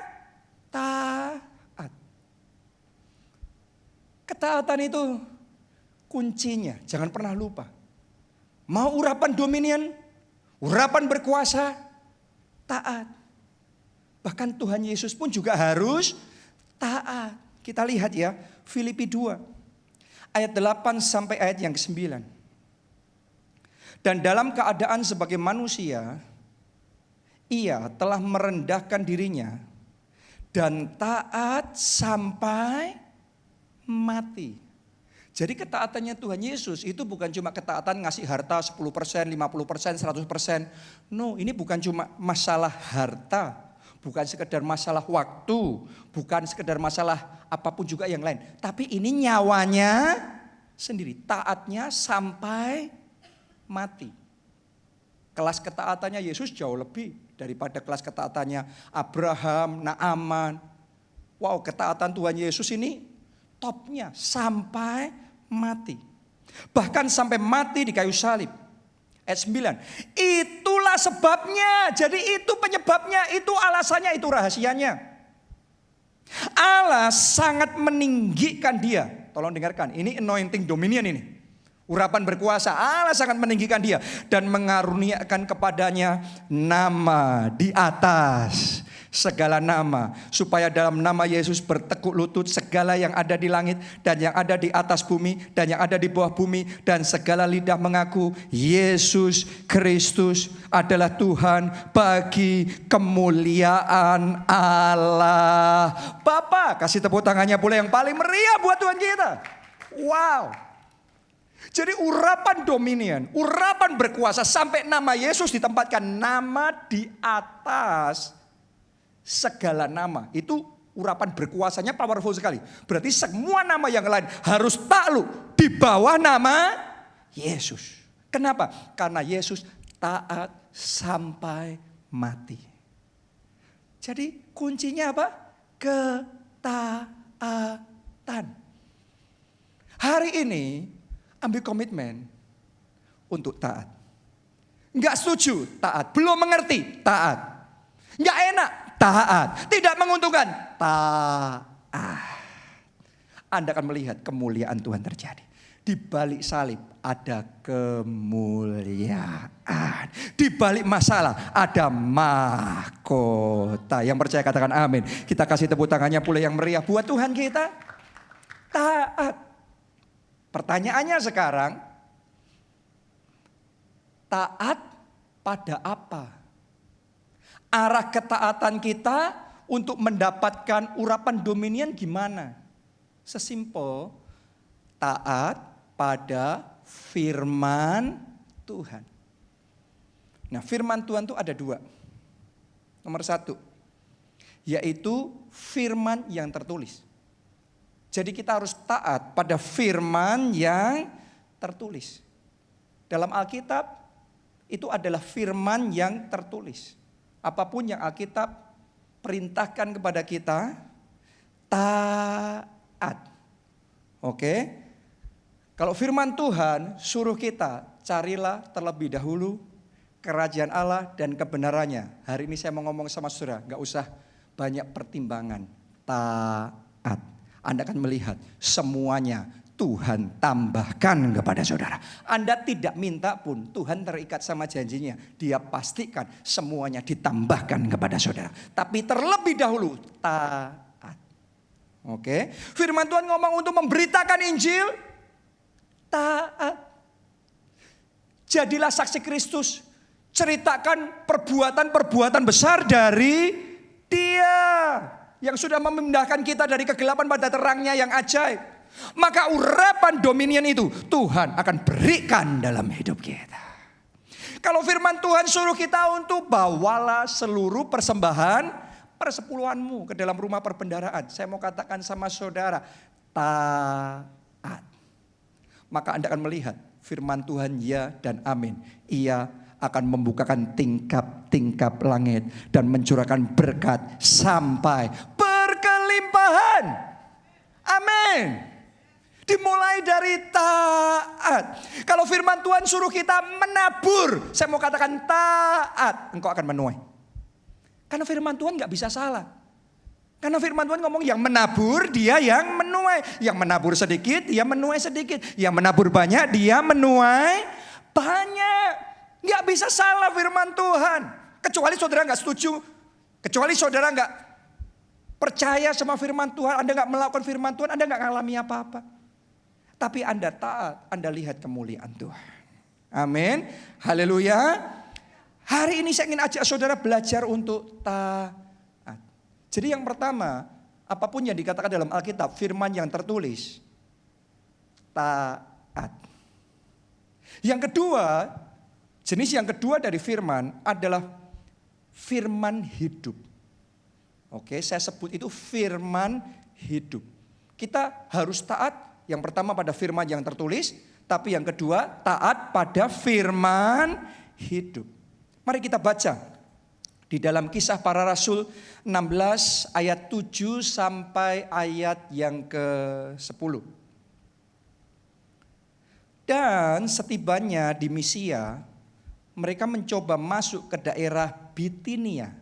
A: taat. Ketaatan itu kuncinya, jangan pernah lupa. Mau urapan dominion, urapan berkuasa, taat. Bahkan Tuhan Yesus pun juga harus taat. Kita lihat ya, Filipi 2 ayat 8 sampai ayat yang ke-9. Dan dalam keadaan sebagai manusia, ia telah merendahkan dirinya dan taat sampai mati. Jadi ketaatannya Tuhan Yesus itu bukan cuma ketaatan ngasih harta 10%, 50%, 100%. No, ini bukan cuma masalah harta. Bukan sekedar masalah waktu. Bukan sekedar masalah apapun juga yang lain. Tapi ini nyawanya sendiri. Taatnya sampai mati. Kelas ketaatannya Yesus jauh lebih daripada kelas ketaatannya Abraham, Naaman. Wow, ketaatan Tuhan Yesus ini topnya sampai mati. Bahkan sampai mati di kayu salib. Ayat 9. Itulah sebabnya. Jadi itu penyebabnya, itu alasannya, itu rahasianya. Allah sangat meninggikan dia. Tolong dengarkan, ini anointing dominion ini. Urapan berkuasa, Allah sangat meninggikan dia. Dan mengaruniakan kepadanya nama di atas segala nama, supaya dalam nama Yesus bertekuk lutut segala yang ada di langit dan yang ada di atas bumi dan yang ada di bawah bumi, dan segala lidah mengaku Yesus Kristus adalah Tuhan bagi kemuliaan Allah Bapa. Kasih tepuk tangannya boleh yang paling meriah buat Tuhan kita. Wow. Jadi urapan dominion, urapan berkuasa sampai nama Yesus ditempatkan nama di atas segala nama. Itu urapan berkuasanya powerful sekali. Berarti semua nama yang lain harus takluk di bawah nama Yesus. Kenapa? Karena Yesus taat sampai mati. Jadi kuncinya apa? Ketaatan. Hari ini ambil komitmen untuk taat. Enggak setuju, taat. Belum mengerti, taat. Enggak enak, taat. Tidak menguntungkan, taat. Anda akan melihat kemuliaan Tuhan terjadi. Di balik salib ada kemuliaan. Di balik masalah ada mahkota. Yang percaya katakan amin. Kita kasih tepuk tangannya pula yang meriah buat Tuhan kita. Taat. Pertanyaannya sekarang, taat pada apa? Arah ketaatan kita untuk mendapatkan urapan dominion gimana? Sesimpel taat pada firman Tuhan. Nah, firman Tuhan itu ada dua. Nomor satu, yaitu firman yang tertulis. Jadi kita harus taat pada firman yang tertulis. Dalam Alkitab itu adalah firman yang tertulis. Apapun yang Alkitab perintahkan kepada kita, taat. Oke? Kalau firman Tuhan suruh kita, carilah terlebih dahulu kerajaan Allah dan kebenarannya. Hari ini saya mau ngomong sama saudara, gak usah banyak pertimbangan. Taat. Anda akan melihat semuanya Tuhan tambahkan kepada saudara. Anda tidak minta pun, Tuhan terikat sama janjinya. Dia pastikan semuanya ditambahkan kepada saudara. Tapi terlebih dahulu taat. Oke, firman Tuhan ngomong untuk memberitakan Injil, taat. Jadilah saksi Kristus. Ceritakan perbuatan-perbuatan besar dari Dia yang sudah memindahkan kita dari kegelapan pada terangnya yang ajaib. Maka urapan dominion itu Tuhan akan berikan dalam hidup kita. Kalau firman Tuhan suruh kita untuk bawalah seluruh persembahan persepuluhanmu ke dalam rumah perbendaharaan. Saya mau katakan sama saudara, taat. Maka Anda akan melihat firman Tuhan ya dan amin. Ia akan membukakan tingkap-tingkap langit dan mencurahkan berkat sampai berkelimpahan. Amin. Dimulai dari taat. Kalau firman Tuhan suruh kita menabur, saya mau katakan taat, engkau akan menuai. Karena firman Tuhan gak bisa salah. Karena firman Tuhan ngomong yang menabur dia yang menuai. Yang menabur sedikit dia menuai sedikit. Yang menabur banyak dia menuai banyak. Gak bisa salah firman Tuhan. Kecuali saudara gak setuju. Kecuali saudara gak percaya sama firman Tuhan. Anda gak melakukan firman Tuhan. Anda gak ngalami apa-apa. Tapi Anda taat. Anda lihat kemuliaan Tuhan. Amin. Haleluya. Hari ini saya ingin ajak saudara belajar untuk taat. Jadi yang pertama, apapun yang dikatakan dalam Alkitab, firman yang tertulis, taat. Yang kedua, jenis yang kedua dari firman adalah firman hidup. Oke, saya sebut itu firman hidup. Kita harus taat, yang pertama pada firman yang tertulis, tapi yang kedua taat pada firman hidup. Mari kita baca. Di dalam Kisah Para Rasul 16 ayat 7 sampai ayat yang ke-10. Dan setibanya di Misia, mereka mencoba masuk ke daerah Bitinia.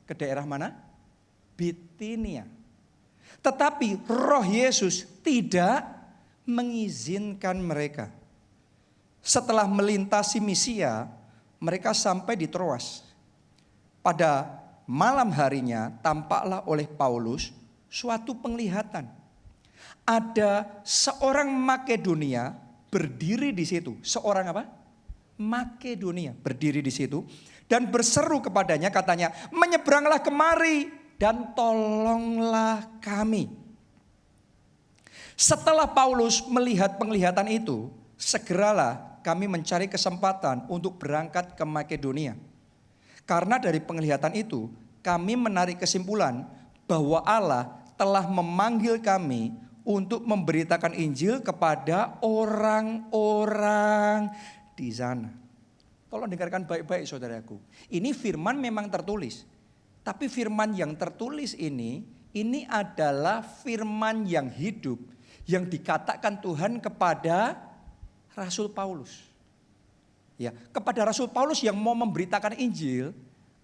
A: Ke daerah mana? Bitinia. Tetapi Roh Yesus tidak mengizinkan mereka. Setelah melintasi Misia, mereka sampai di Troas. Pada malam harinya tampaklah oleh Paulus suatu penglihatan. Ada seorang Makedonia berdiri di situ. Seorang apa? Makedonia berdiri di situ dan berseru kepadanya, katanya, menyeberanglah kemari dan tolonglah kami. Setelah Paulus melihat penglihatan itu, segeralah kami mencari kesempatan untuk berangkat ke Makedonia. Karena dari penglihatan itu kami menarik kesimpulan bahwa Allah telah memanggil kami untuk memberitakan Injil kepada orang-orang di sana. Tolong dengarkan baik-baik saudaraku. Ini firman memang tertulis. Tapi firman yang tertulis ini adalah firman yang hidup. Yang dikatakan Tuhan kepada Rasul Paulus. Ya, kepada Rasul Paulus yang mau memberitakan Injil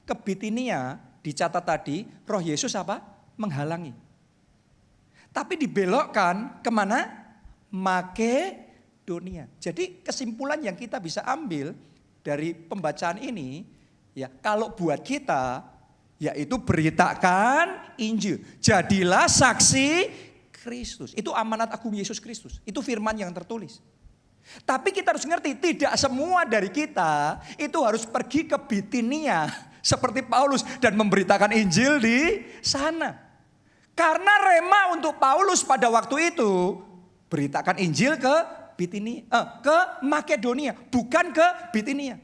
A: ke Bitinia, dicatat tadi Roh Yesus apa? Menghalangi. Tapi dibelokkan kemana? Makedonia. Jadi kesimpulan yang kita bisa ambil dari pembacaan ini, ya, kalau buat kita, yaitu beritakan Injil. Jadilah saksi Kristus. Itu amanat agung Yesus Kristus. Itu firman yang tertulis. Tapi kita harus ngerti, tidak semua dari kita itu harus pergi ke Bitinia seperti Paulus dan memberitakan Injil di sana. Karena rema untuk Paulus pada waktu itu beritakan Injil ke ke Makedonia, bukan ke Bitinia.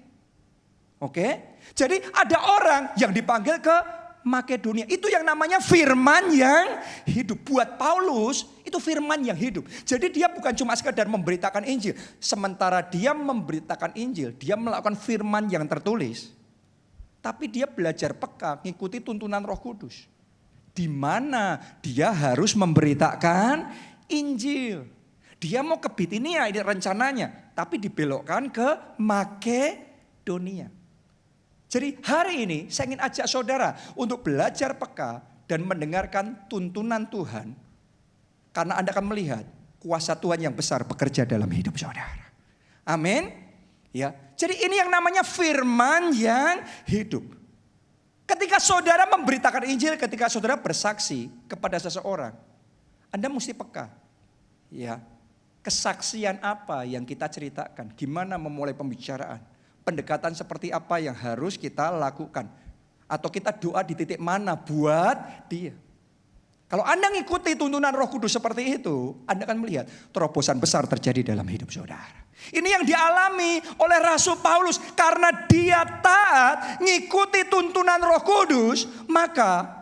A: Oke? Jadi ada orang yang dipanggil ke Makedonia. Itu yang namanya firman yang hidup. Buat Paulus itu firman yang hidup. Jadi dia bukan cuma sekedar memberitakan Injil. Sementara dia memberitakan Injil, dia melakukan firman yang tertulis. Tapi dia belajar peka, ngikuti tuntunan Roh Kudus. Di mana dia harus memberitakan Injil. Dia mau ke Bitinia ini rencananya, tapi dibelokkan ke Makedonia. Jadi hari ini saya ingin ajak saudara untuk belajar peka dan mendengarkan tuntunan Tuhan. Karena Anda akan melihat kuasa Tuhan yang besar bekerja dalam hidup saudara. Amin. Ya. Jadi ini yang namanya firman yang hidup. Ketika saudara memberitakan Injil, ketika saudara bersaksi kepada seseorang, Anda mesti peka. Ya. Kesaksian apa yang kita ceritakan? Gimana memulai pembicaraan? Pendekatan seperti apa yang harus kita lakukan? Atau kita doa di titik mana buat dia? Kalau Anda ngikuti tuntunan Roh Kudus seperti itu, Anda akan melihat terobosan besar terjadi dalam hidup saudara. Ini yang dialami oleh Rasul Paulus. Karena dia taat ngikuti tuntunan Roh Kudus, maka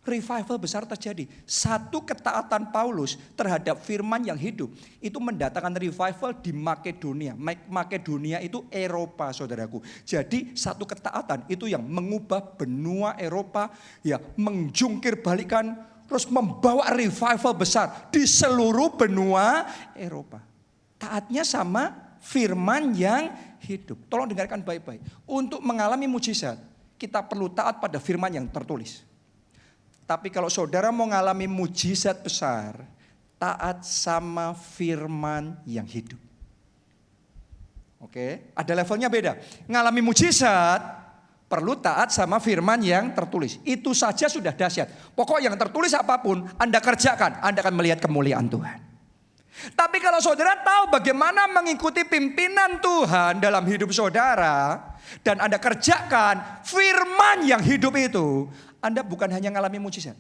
A: revival besar terjadi. Satu ketaatan Paulus terhadap firman yang hidup itu mendatangkan revival di Makedonia. Makedonia itu Eropa, saudaraku. Jadi satu ketaatan itu yang mengubah benua Eropa, ya, menjungkir balikan, terus membawa revival besar di seluruh benua Eropa. Taatnya sama firman yang hidup. Tolong dengarkan baik-baik. Untuk mengalami mujizat, kita perlu taat pada firman yang tertulis. Tapi kalau saudara mau mengalami mujizat besar, taat sama firman yang hidup. Oke, ada levelnya beda. Ngalami mujizat, perlu taat sama firman yang tertulis. Itu saja sudah dahsyat. Pokok yang tertulis apapun, Anda kerjakan, Anda akan melihat kemuliaan Tuhan. Tapi kalau saudara tahu bagaimana mengikuti pimpinan Tuhan dalam hidup saudara, dan Anda kerjakan firman yang hidup itu, Anda bukan hanya mengalami mujizat,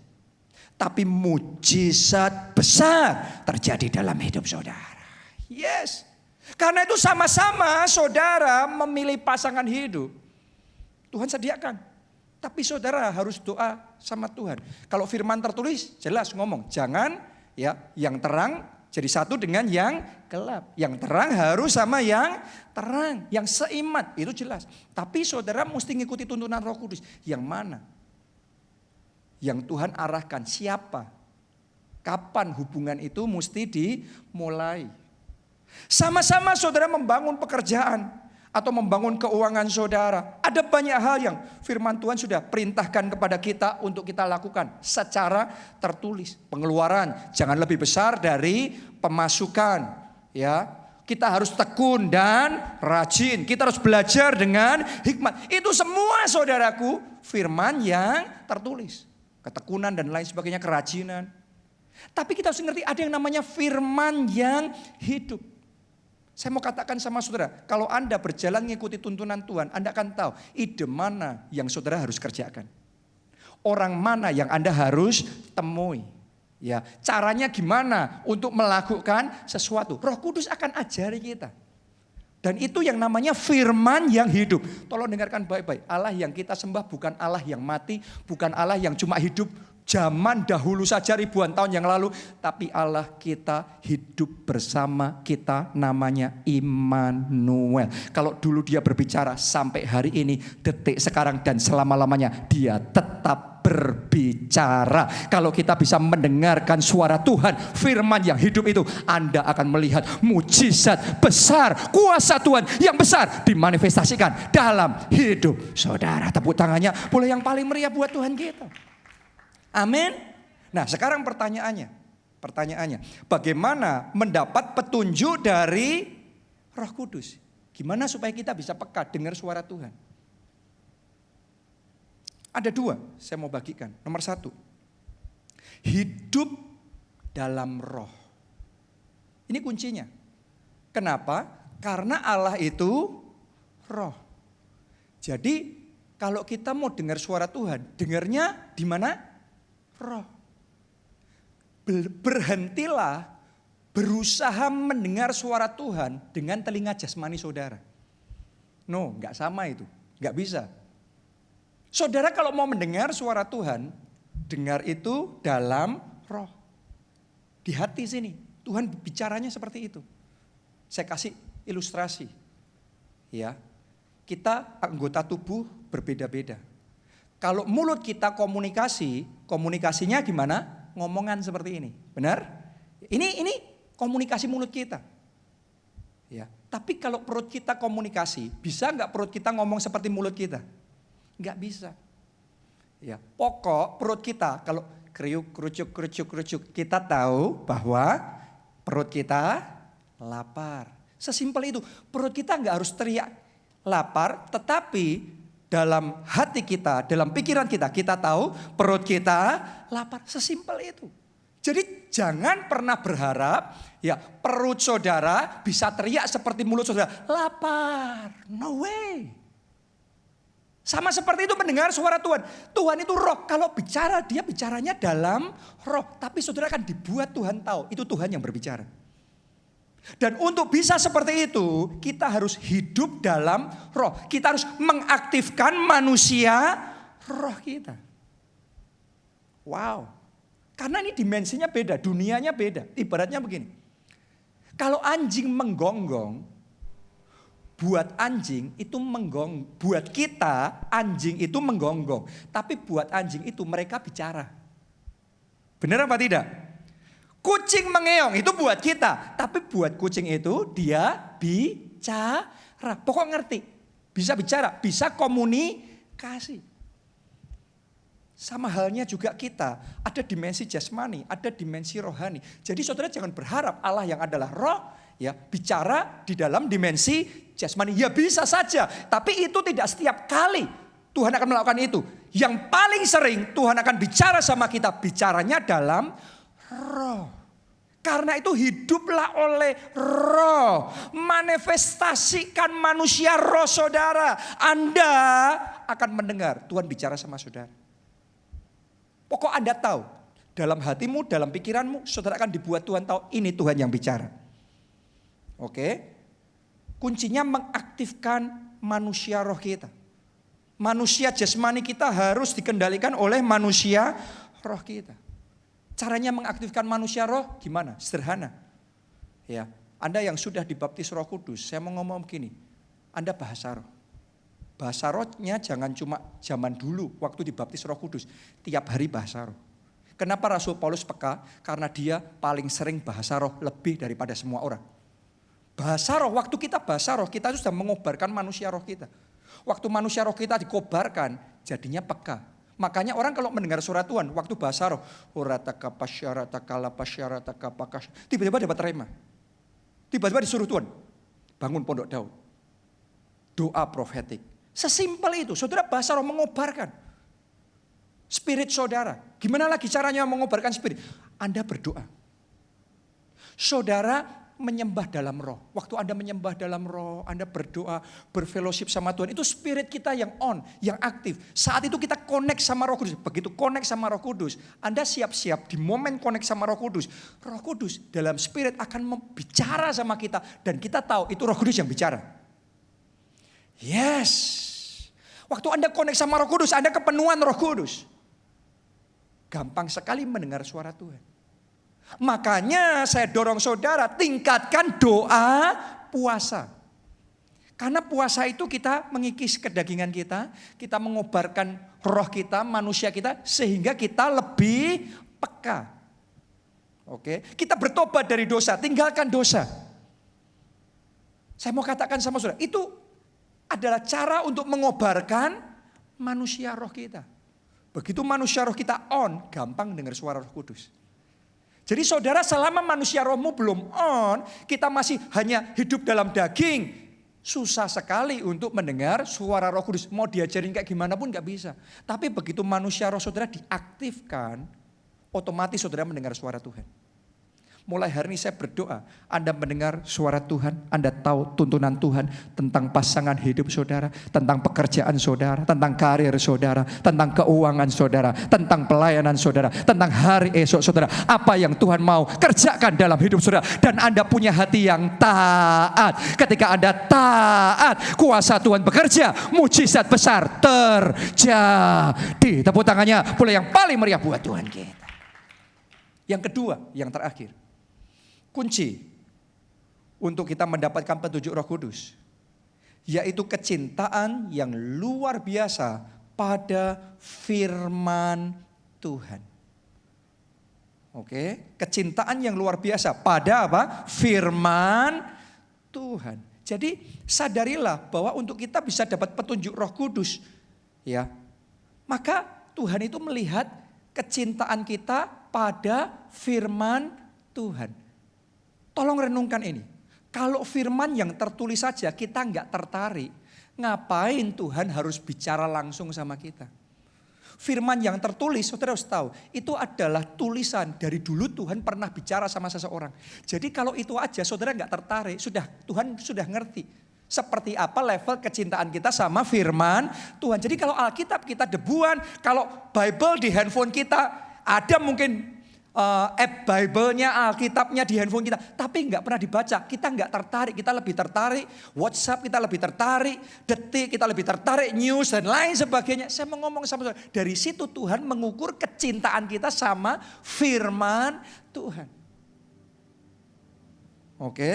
A: tapi mujizat besar terjadi dalam hidup saudara. Yes. Karena itu sama-sama saudara memilih pasangan hidup. Tuhan sediakan. Tapi saudara harus doa sama Tuhan. Kalau firman tertulis jelas ngomong, jangan ya yang terang jadi satu dengan yang gelap. Yang terang harus sama yang terang. Yang seiman, itu jelas. Tapi saudara mesti ngikuti tuntunan Roh Kudus. Yang mana? Yang Tuhan arahkan, siapa? Kapan hubungan itu mesti dimulai? Sama-sama saudara membangun pekerjaan atau membangun keuangan saudara. Ada banyak hal yang firman Tuhan sudah perintahkan kepada kita untuk kita lakukan secara tertulis. Pengeluaran jangan lebih besar dari pemasukan, ya. Kita harus tekun dan rajin. Kita harus belajar dengan hikmat. Itu semua saudaraku firman yang tertulis. Ketekunan dan lain sebagainya, kerajinan. Tapi kita harus ngerti ada yang namanya firman yang hidup. Saya mau katakan sama saudara, kalau Anda berjalan mengikuti tuntunan Tuhan, Anda akan tahu ide mana yang saudara harus kerjakan. Orang mana yang Anda harus temui. Ya, caranya gimana untuk melakukan sesuatu. Roh Kudus akan ajari kita. Dan itu yang namanya firman yang hidup. Tolong dengarkan baik-baik. Allah yang kita sembah bukan Allah yang mati, bukan Allah yang cuma hidup zaman dahulu saja ribuan tahun yang lalu. Tapi Allah kita hidup bersama kita, namanya Immanuel. Kalau dulu dia berbicara sampai hari ini, detik sekarang dan selama-lamanya dia tetap berbicara. Kalau kita bisa mendengarkan suara Tuhan, firman yang hidup itu, Anda akan melihat mujizat besar, kuasa Tuhan yang besar dimanifestasikan dalam hidup saudara. Tepuk tangannya boleh yang paling meriah buat Tuhan kita. Amin. Nah, sekarang pertanyaannya, bagaimana mendapat petunjuk dari Roh Kudus? Gimana supaya kita bisa peka dengar suara Tuhan? Ada dua, saya mau bagikan. Nomor satu, hidup dalam roh. Ini kuncinya. Kenapa? Karena Allah itu roh. Jadi Kalau kita mau dengar suara Tuhan, dengarnya di mana? Roh. Berhentilah berusaha mendengar suara Tuhan dengan telinga jasmani saudara. No, enggak sama itu. Enggak bisa. Saudara kalau mau mendengar suara Tuhan, dengar itu dalam roh. Di hati sini, Tuhan bicaranya seperti itu. Saya kasih ilustrasi. Ya. Kita anggota tubuh berbeda-beda. Kalau mulut kita komunikasinya gimana? Ngomongan seperti ini. Benar? Ini komunikasi mulut kita. Ya. Tapi kalau perut kita komunikasi, bisa nggak perut kita ngomong seperti mulut kita? Nggak bisa. Ya. Pokok perut kita kalau kriuk, kerucuk, kita tahu bahwa perut kita lapar. Sesimpel itu. Perut kita nggak harus teriak lapar, tetapi dalam hati kita, dalam pikiran kita, kita tahu perut kita lapar. Sesimpel itu. Jadi jangan pernah berharap ya perut saudara bisa teriak seperti mulut saudara. Lapar. No way. Sama seperti itu mendengar suara Tuhan. Tuhan itu roh. Kalau bicara dia bicaranya dalam roh. Tapi saudara akan dibuat Tuhan tahu. Itu Tuhan yang berbicara. Dan untuk bisa seperti itu, kita harus hidup dalam roh. Kita harus mengaktifkan manusia roh kita. Wow. Karena ini dimensinya beda, dunianya beda. Ibaratnya begini. Kalau anjing menggonggong, buat anjing itu buat kita anjing itu menggonggong. Tapi buat anjing itu mereka bicara. Benar apa tidak? Kucing mengeong itu buat kita, tapi buat kucing itu dia bicara. Pokok ngerti, bisa bicara, bisa komunikasi. Sama halnya juga kita, ada dimensi jasmani, ada dimensi rohani. Jadi saudara jangan berharap Allah yang adalah roh ya bicara di dalam dimensi jasmani. Ya bisa saja, tapi itu tidak setiap kali Tuhan akan melakukan itu. Yang paling sering Tuhan akan bicara sama kita, bicaranya dalam roh. Karena itu hiduplah oleh roh. Manifestasikan manusia roh saudara. Anda akan mendengar Tuhan bicara sama saudara. Pokok Anda tahu. Dalam hatimu, dalam pikiranmu, saudara akan dibuat Tuhan tahu ini Tuhan yang bicara. Oke. Kuncinya mengaktifkan manusia roh kita. Manusia jasmani kita harus dikendalikan oleh manusia roh kita. Caranya mengaktifkan manusia roh gimana? Sederhana. Ya, Anda yang sudah dibaptis Roh Kudus, saya mau ngomong begini. Anda bahasa roh. Bahasa rohnya jangan cuma zaman dulu waktu dibaptis Roh Kudus, tiap hari bahasa roh. Kenapa Rasul Paulus peka? Karena dia paling sering bahasa roh lebih daripada semua orang. Bahasa roh, waktu kita bahasa roh, kita sudah mengobarkan manusia roh kita. Waktu manusia roh kita dikobarkan, jadinya peka. Makanya orang kalau mendengar suara Tuhan, waktu bahasa roh, tiba-tiba dapat rema. Tiba-tiba disuruh Tuhan, bangun pondok Daud. Doa profetik. Sesimpel itu, saudara bahasa roh mengobarkan. Spirit saudara, gimana lagi caranya mengobarkan spirit? Anda berdoa. Saudara menyembah dalam roh. Waktu Anda menyembah dalam roh, Anda berdoa, berfellowship sama Tuhan. Itu spirit kita yang on, yang aktif. Saat itu kita connect sama Roh Kudus. Begitu connect sama Roh Kudus, Anda siap-siap di momen connect sama Roh Kudus. Roh Kudus dalam spirit akan bicara sama kita. Dan kita tahu itu Roh Kudus yang bicara. Yes. Waktu Anda connect sama Roh Kudus, Anda kepenuhan Roh Kudus. Gampang sekali mendengar suara Tuhan. Makanya saya dorong saudara tingkatkan doa puasa. Karena puasa itu kita mengikis kedagingan kita mengobarkan roh kita, manusia kita sehingga kita lebih peka. Oke, kita bertobat dari dosa, tinggalkan dosa. Saya mau katakan sama saudara, itu adalah cara untuk mengobarkan manusia roh kita. Begitu manusia roh kita on, gampang dengar suara Roh Kudus. Jadi saudara selama manusia rohmu belum on, kita masih hanya hidup dalam daging. Susah sekali untuk mendengar suara Roh Kudus. Mau diajarin kayak gimana pun gak bisa. Tapi begitu manusia roh saudara diaktifkan, otomatis saudara mendengar suara Tuhan. Mulai hari ini saya berdoa, Anda mendengar suara Tuhan, Anda tahu tuntunan Tuhan tentang pasangan hidup saudara, tentang pekerjaan saudara, tentang karir saudara, tentang keuangan saudara, tentang pelayanan saudara, tentang hari esok saudara. Apa yang Tuhan mau kerjakan dalam hidup saudara. Dan Anda punya hati yang taat. Ketika Anda taat, kuasa Tuhan bekerja, mujizat besar terjadi. Tepuk tangannya pula yang paling meriah buat Tuhan kita. Yang kedua, yang terakhir. Kunci untuk kita mendapatkan petunjuk Roh Kudus, yaitu kecintaan yang luar biasa pada firman Tuhan. Oke, kecintaan yang luar biasa pada apa? Firman Tuhan. Jadi sadarilah bahwa untuk kita bisa dapat petunjuk Roh Kudus, ya, maka Tuhan itu melihat kecintaan kita pada firman Tuhan. Tolong renungkan ini. Kalau firman yang tertulis saja kita nggak tertarik, ngapain Tuhan harus bicara langsung sama kita? Firman yang tertulis, saudara harus tahu, itu adalah tulisan. Dari dulu Tuhan pernah bicara sama seseorang. Jadi kalau itu aja saudara nggak tertarik, Tuhan sudah ngerti. Seperti apa level kecintaan kita sama firman Tuhan. Jadi kalau Alkitab kita debuan, kalau Bible di handphone kita, ada mungkin app Bible-nya, Alkitabnya di handphone kita, tapi nggak pernah dibaca, kita nggak tertarik, kita lebih tertarik WhatsApp, kita lebih tertarik Detik, kita lebih tertarik news dan lain sebagainya. Saya mau ngomong sama saudara, dari situ Tuhan mengukur kecintaan kita sama firman Tuhan. Oke?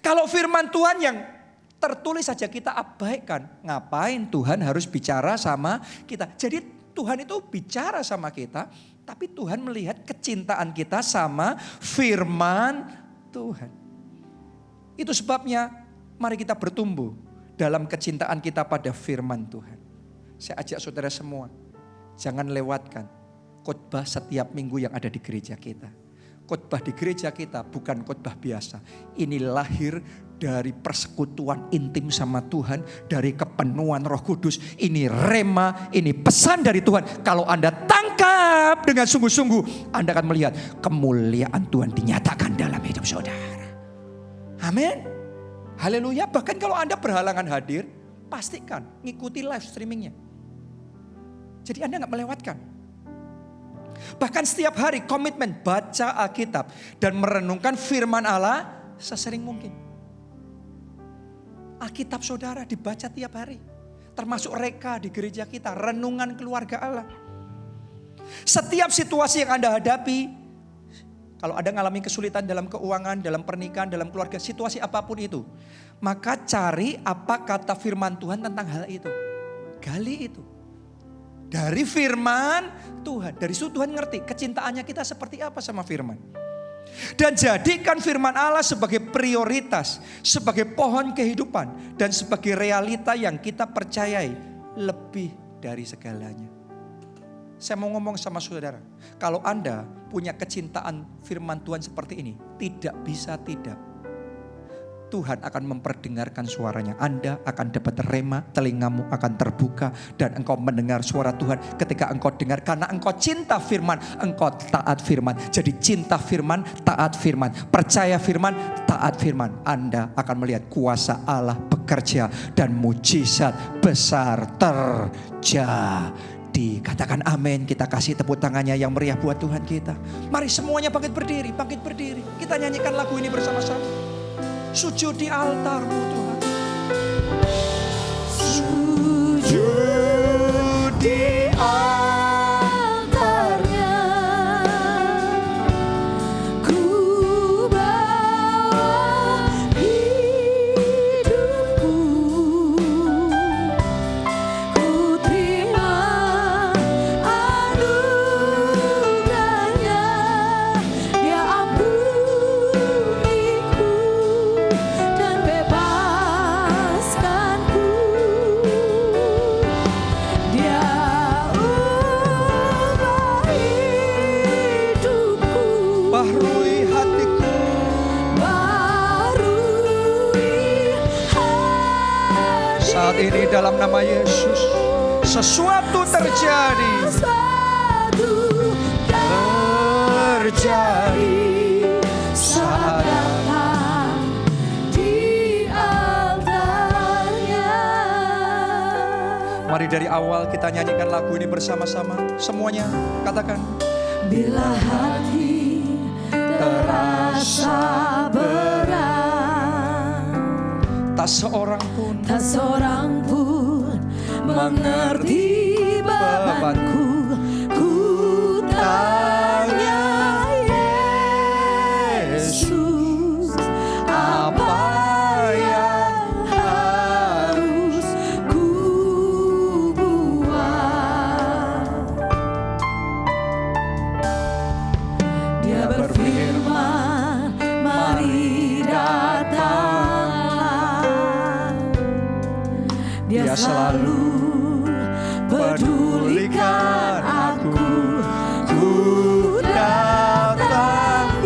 A: Kalau firman Tuhan yang tertulis saja kita abaikan, ngapain Tuhan harus bicara sama kita? Jadi Tuhan itu bicara sama kita, tapi Tuhan melihat kecintaan kita sama firman Tuhan. Itu sebabnya mari kita bertumbuh dalam kecintaan kita pada firman Tuhan. Saya ajak saudara semua, jangan lewatkan khotbah setiap minggu yang ada di gereja kita. Khotbah di gereja kita bukan khotbah biasa. Ini lahir dari persekutuan intim sama Tuhan, dari kepenuhan Roh Kudus. Ini rema, ini pesan dari Tuhan. Kalau Anda tangkap dengan sungguh-sungguh, Anda akan melihat kemuliaan Tuhan dinyatakan dalam hidup saudara. Amin. Haleluya. Bahkan kalau Anda berhalangan hadir, pastikan ngikuti live streamingnya. Jadi Anda gak melewatkan. Bahkan setiap hari komitmen baca Alkitab dan merenungkan firman Allah sesering mungkin. Alkitab saudara dibaca tiap hari. Termasuk reka di gereja kita, renungan keluarga Allah. Setiap situasi yang Anda hadapi, kalau Anda mengalami kesulitan dalam keuangan, dalam pernikahan, dalam keluarga, situasi apapun itu, maka cari apa kata firman Tuhan tentang hal itu. Gali itu. Dari firman Tuhan. Dari situ Tuhan ngerti kecintaannya kita seperti apa sama firman. Dan jadikan firman Allah sebagai prioritas, sebagai pohon kehidupan, dan sebagai realita yang kita percayai lebih dari segalanya. Saya mau ngomong sama saudara, kalau Anda punya kecintaan firman Tuhan seperti ini, tidak bisa tidak. Tuhan akan memperdengarkan suaranya. Anda akan dapat rema, telingamu akan terbuka dan engkau mendengar suara Tuhan. Ketika engkau dengar, karena engkau cinta firman, engkau taat firman. Jadi cinta firman, taat firman, percaya firman, taat firman. Anda akan melihat kuasa Allah bekerja dan mujizat besar terjadi. Katakan amin. Kita kasih tepuk tangannya yang meriah buat Tuhan kita. Mari semuanya bangkit berdiri, bangkit berdiri. Kita nyanyikan lagu ini bersama-sama. Sujud di altar-Mu Tuhan. Sujud di altar-Nya. Ku bawa hidupku. Ku terima anugerah-Nya. Dia ampuniku dan bebaskanku. Dia ubah hidupku. Baharui hatiku. Baharui hatiku. Saat ini dalam nama Yesus, sesuatu terjadi. Sesuatu terjadi. Mari dari awal kita nyanyikan lagu ini bersama-sama. Semuanya katakan.
B: Bila hati terasa berat,
A: tak seorang pun
B: mengerti bebanku. Ku tanya Yesus, apa yang harus ku buat? Dia berfirman, mari datanglah. Dia selalu pedulikan aku. Ku datang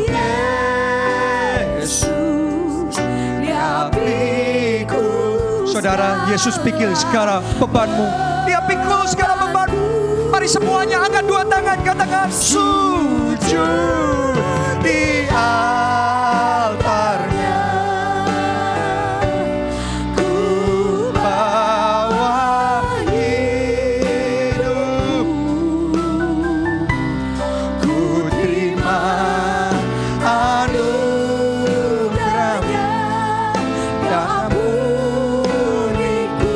B: Yesus, Dia pikul.
A: Saudara, Yesus pikul segala bebanmu. Dia pikul segala bebanmu. Mari semuanya angkat dua tangan, katakan sujud di altarnya.
B: Ku
A: Bawa hidup, ku terima anugerahnya.
B: ampuniku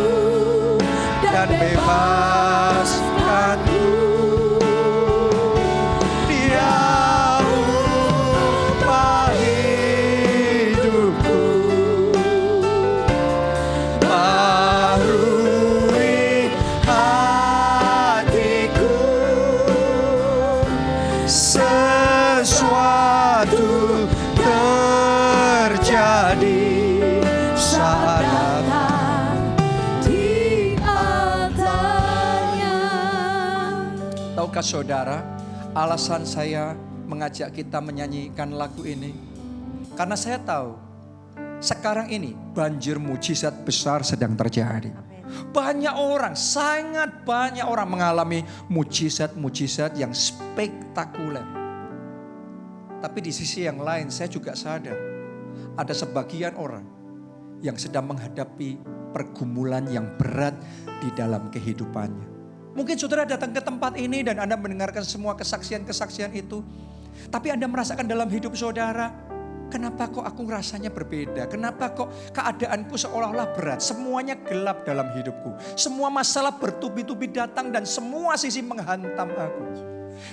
A: Dan bebaskanku. Dia upah hidupku, baharui hatiku. Sesuatu terjadi saat
B: datang di altarnya.
A: Tahukah saudara, alasan saya mengajak kita menyanyikan lagu ini, karena saya tahu sekarang ini banjir mujizat besar sedang terjadi. Banyak orang, sangat banyak orang mengalami mujizat-mujizat yang spektakuler. Tapi di sisi yang lain saya juga sadar ada sebagian orang yang sedang menghadapi pergumulan yang berat di dalam kehidupannya. Mungkin saudara datang ke tempat ini dan Anda mendengarkan semua kesaksian-kesaksian itu. Tapi Anda merasakan dalam hidup saudara, kenapa kok aku rasanya berbeda? Kenapa kok keadaanku seolah-olah berat? Semuanya gelap dalam hidupku. Semua masalah bertubi-tubi datang dan semua sisi menghantam aku.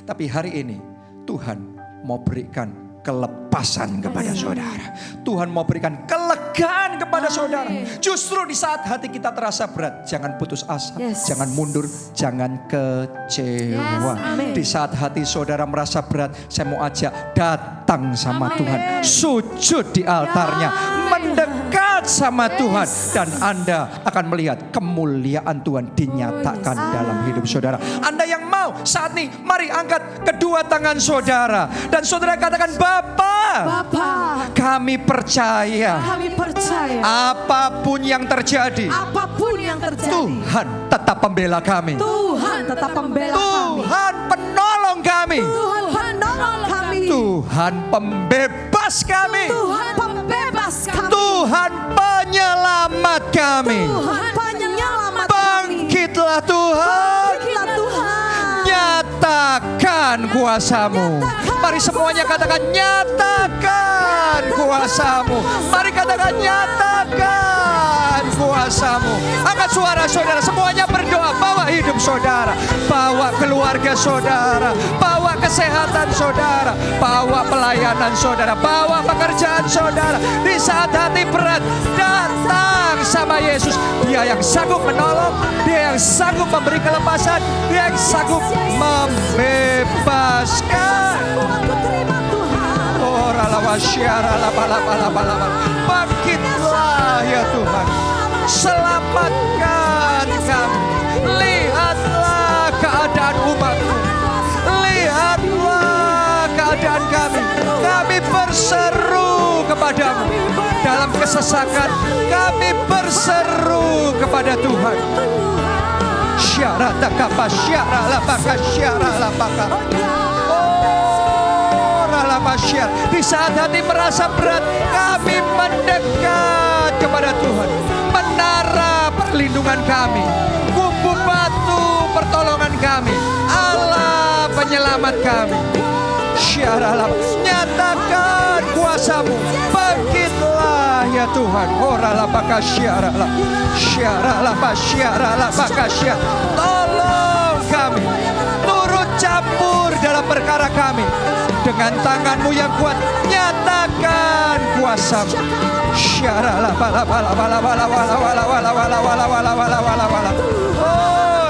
A: Tapi hari ini Tuhan mau berikan kelepasan kepada saudara. Tuhan mau berikan kelegaan kepada saudara. Justru di saat hati kita terasa berat, jangan putus asa, jangan mundur, jangan kecewa. Di saat hati saudara merasa berat, saya mau ajak datang sama Tuhan. Sujud di altarnya, mendekat sama Tuhan. Dan Anda akan melihat kemuliaan Tuhan dinyatakan dalam hidup saudara. Anda yang mau saat ini, mari angkat kedua tangan saudara. Dan saudara katakan, Bapa, kami percaya, apapun yang terjadi, Tuhan tetap pembela kami. Tuhan penolong kami. Tuhan pembebas kami. Tuhan penyelamat kami. Bangkitlah Tuhan. Nyatakan kuasa-Mu. Mari semuanya katakan, nyatakan kuasa-Mu. Mari katakan, nyatakan kuasa-Mu. Angkat suara saudara, semuanya berdoa. Bawa hidup saudara, bawa keluarga saudara, bawa kesehatan saudara, bawa pelayanan saudara, bawa pekerjaan saudara. Di saat hati berat, datang sama Yesus. Dia yang sanggup menolong, Dia yang sanggup memberi kelepasan, Dia yang sanggup membebaskan. Oh, bangkitlah ya Tuhan, selamatkan kami. Lihatlah keadaan umat-Mu, lihatlah keadaan kami. Kami berseru kepadamu dalam kesesakan, kami berseru kepada Tuhan. Syarataka syaralapaka syaralapaka. Oh, ralapasyar. Di saat hati merasa berat, kami mendekat kepada Tuhan. Menara perlindungan kami, kubu kami, Allah penyelamat kami. Syaralah, nyatakan kuasa-Mu, bangkitlah ya Tuhan. Oralah baka syaralah, syaralah baka syar. Tolong kami, turut campur dalam perkara kami. Dengan tangan-Mu yang kuat, nyatakan kuasa-Mu. Syaralah bala bala bala bala bala bala bala bala bala bala bala bala bala.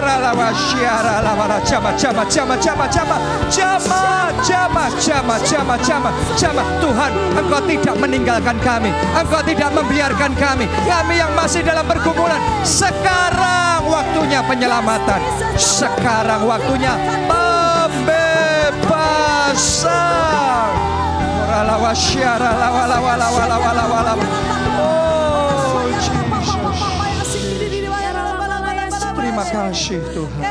A: Oralah syaralah bala jama jama jama jama jama jama jama jama jama jama jama. Tuhan, Engkau tidak meninggalkan kami, Engkau tidak membiarkan kami yang masih dalam pergumulan. Sekarang waktunya penyelamatan, sekarang waktunya pembebasan. Oralah wasyaralah wala wala wala wala wala. Oh Jesus, terima kasih Tuhan.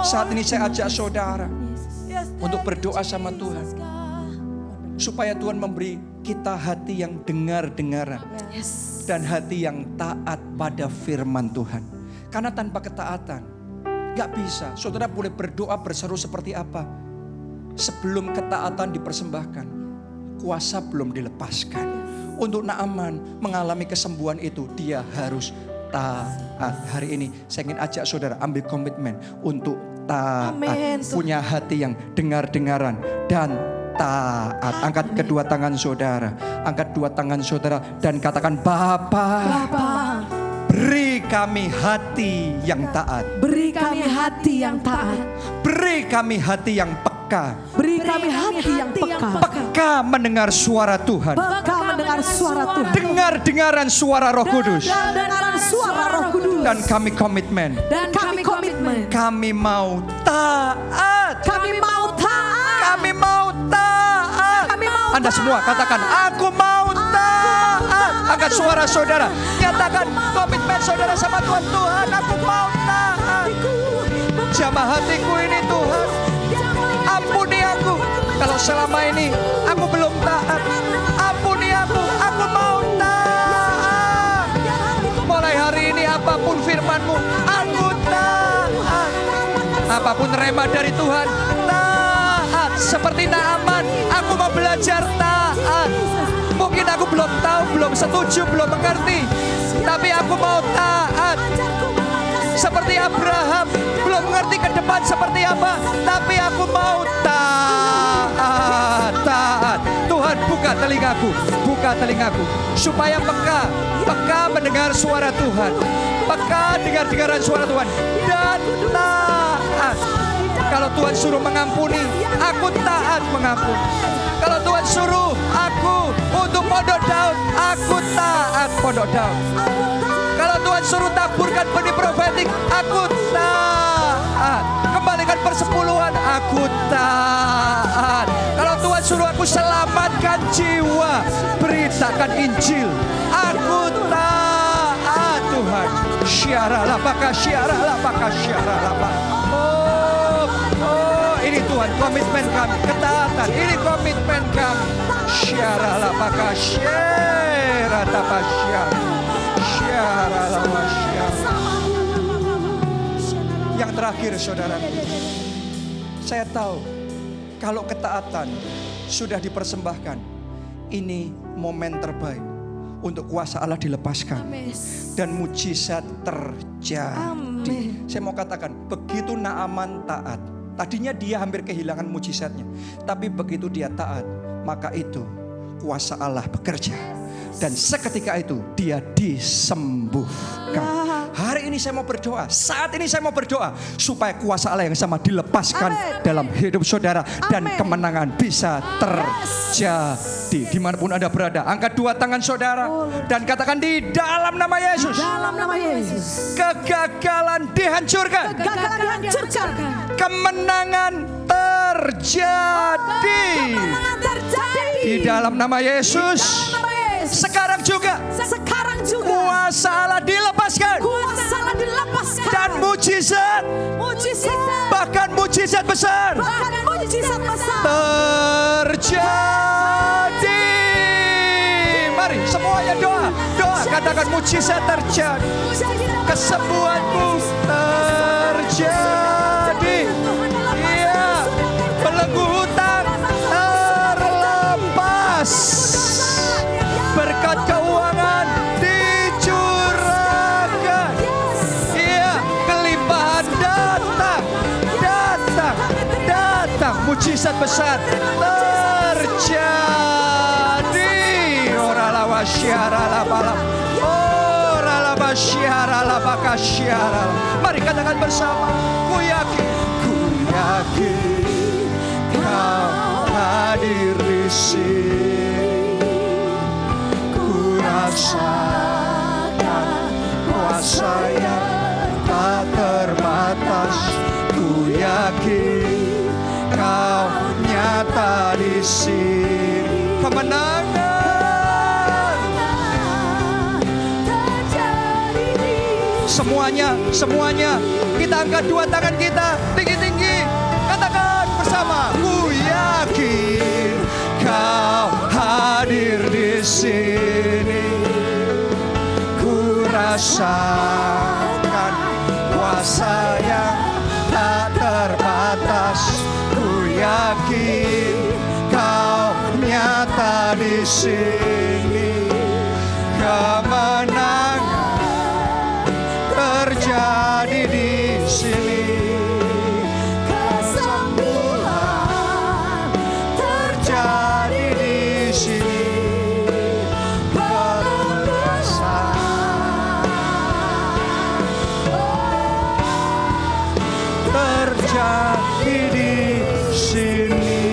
A: Saat ini saya ajak saudara untuk berdoa sama Tuhan, supaya Tuhan memberi kita hati yang dengar-dengaran dan hati yang taat pada firman Tuhan. Karena tanpa ketaatan gak bisa. Saudara boleh berdoa berseru seperti apa, sebelum ketaatan dipersembahkan, kuasa belum dilepaskan. Untuk Naaman mengalami kesembuhan itu, dia harus taat. Hari ini saya ingin ajak saudara ambil komitmen untuk taat.
B: Amen.
A: Punya hati yang dengar-dengaran dan taat. Angkat kedua tangan saudara, angkat dua tangan saudara dan katakan, Bapa, beri kami hati yang taat.
B: Beri kami hati yang taat.
A: Beri kami hati yang peka.
B: Beri kami hati yang peka.
A: Peka mendengar suara Tuhan.
B: Peka mendengar suara Tuhan.
A: Dengar-dengaran suara Roh Kudus.
B: Dengaran suara Roh Kudus.
A: Dan kami komitmen.
B: Dan kami komitmen.
A: Kami mau taat.
B: Kami mau taat.
A: Kami mau taat.
B: Kami mau
A: Anda semua katakan, aku mau taat. Angkat suara saudara. Nyatakan komitmen saudara sama Tuhan. Tuhan, aku mau taat. Jamah hatiku ini Tuhan. Ampuni aku kalau selama ini aku belum taat. Ampuni aku mau taat. Mulai hari ini apapun firman-Mu, aku taat. Apapun rema dari Tuhan, taat. Seperti Naaman, aku mau belajar taat. Mungkin aku belum tahu, belum setuju, belum mengerti, tapi aku mau taat. Seperti Abraham, belum mengerti ke depan seperti apa, tapi aku mau taat. Tuhan, buka telingaku, supaya peka mendengar suara Tuhan, peka dengar-dengaran suara Tuhan, dan taat. Kalau Tuhan suruh mengampuni, aku taat mengampuni. Kalau Tuhan suruh aku untuk pondok Daud, aku taat pondok Daud. Kalau Tuhan suruh taburkan benih profetik, aku taat. Kembalikan persepuluhan, aku taat. Kalau Tuhan suruh aku selamatkan jiwa, beritakan Injil, aku taat Tuhan. Syaralah baka syaralah baka syaralah baka. Oh, ini Tuhan komitmen kami, ketaatan. Ini komitmen kami. Syaralah baka syaralah baka. Yang terakhir saudara, saya tahu kalau ketaatan sudah dipersembahkan, ini momen terbaik untuk kuasa Allah dilepaskan dan mujizat terjadi. Saya mau katakan, begitu Naaman taat, tadinya dia hampir kehilangan mujizatnya, tapi begitu dia taat, maka itu kuasa Allah bekerja. Dan seketika itu dia disembuhkan. Hari ini saya mau berdoa, saat ini saya mau berdoa, supaya kuasa Allah yang sama dilepaskan dalam hidup saudara. Dan kemenangan bisa terjadi dimanapun Anda berada. Angkat dua tangan saudara dan katakan, di dalam nama Yesus, kegagalan dihancurkan, kemenangan terjadi. Di dalam nama Yesus, sekarang juga kuasa Allah dilepaskan. Dan mujizat, bahkan mujizat besar terjadi. Mari semuanya doa, katakan mujizat terjadi, kesembuhanmu terjadi. mujizat besar terjadi. Ora lawa syara la bala. Ora lawa syara la baka syara. Mari katakan bersama. Ku yakin Kau hadir di sini. Ku rasakan kuasa yang tak terbatas. Ku yakin Kau nyata di sini. Kemenangan terjadi di semuanya kita angkat dua tangan kita tinggi-tinggi, katakan bersama. Ku yakin Kau hadir di sini. Ku rasakan kuasa yang tak terbatas. Ku yakin Kau nyata di sini. Kemenangan terjadi di sini. Kesembuhan terjadi di sini. Kebebasan terjadi di sini.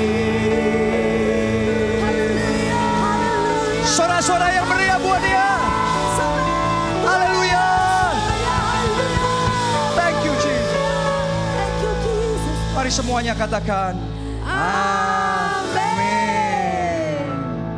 A: Sorak-sorak yang meriah buat Dia. Haleluya. Thank you Jesus. Mari semuanya katakan.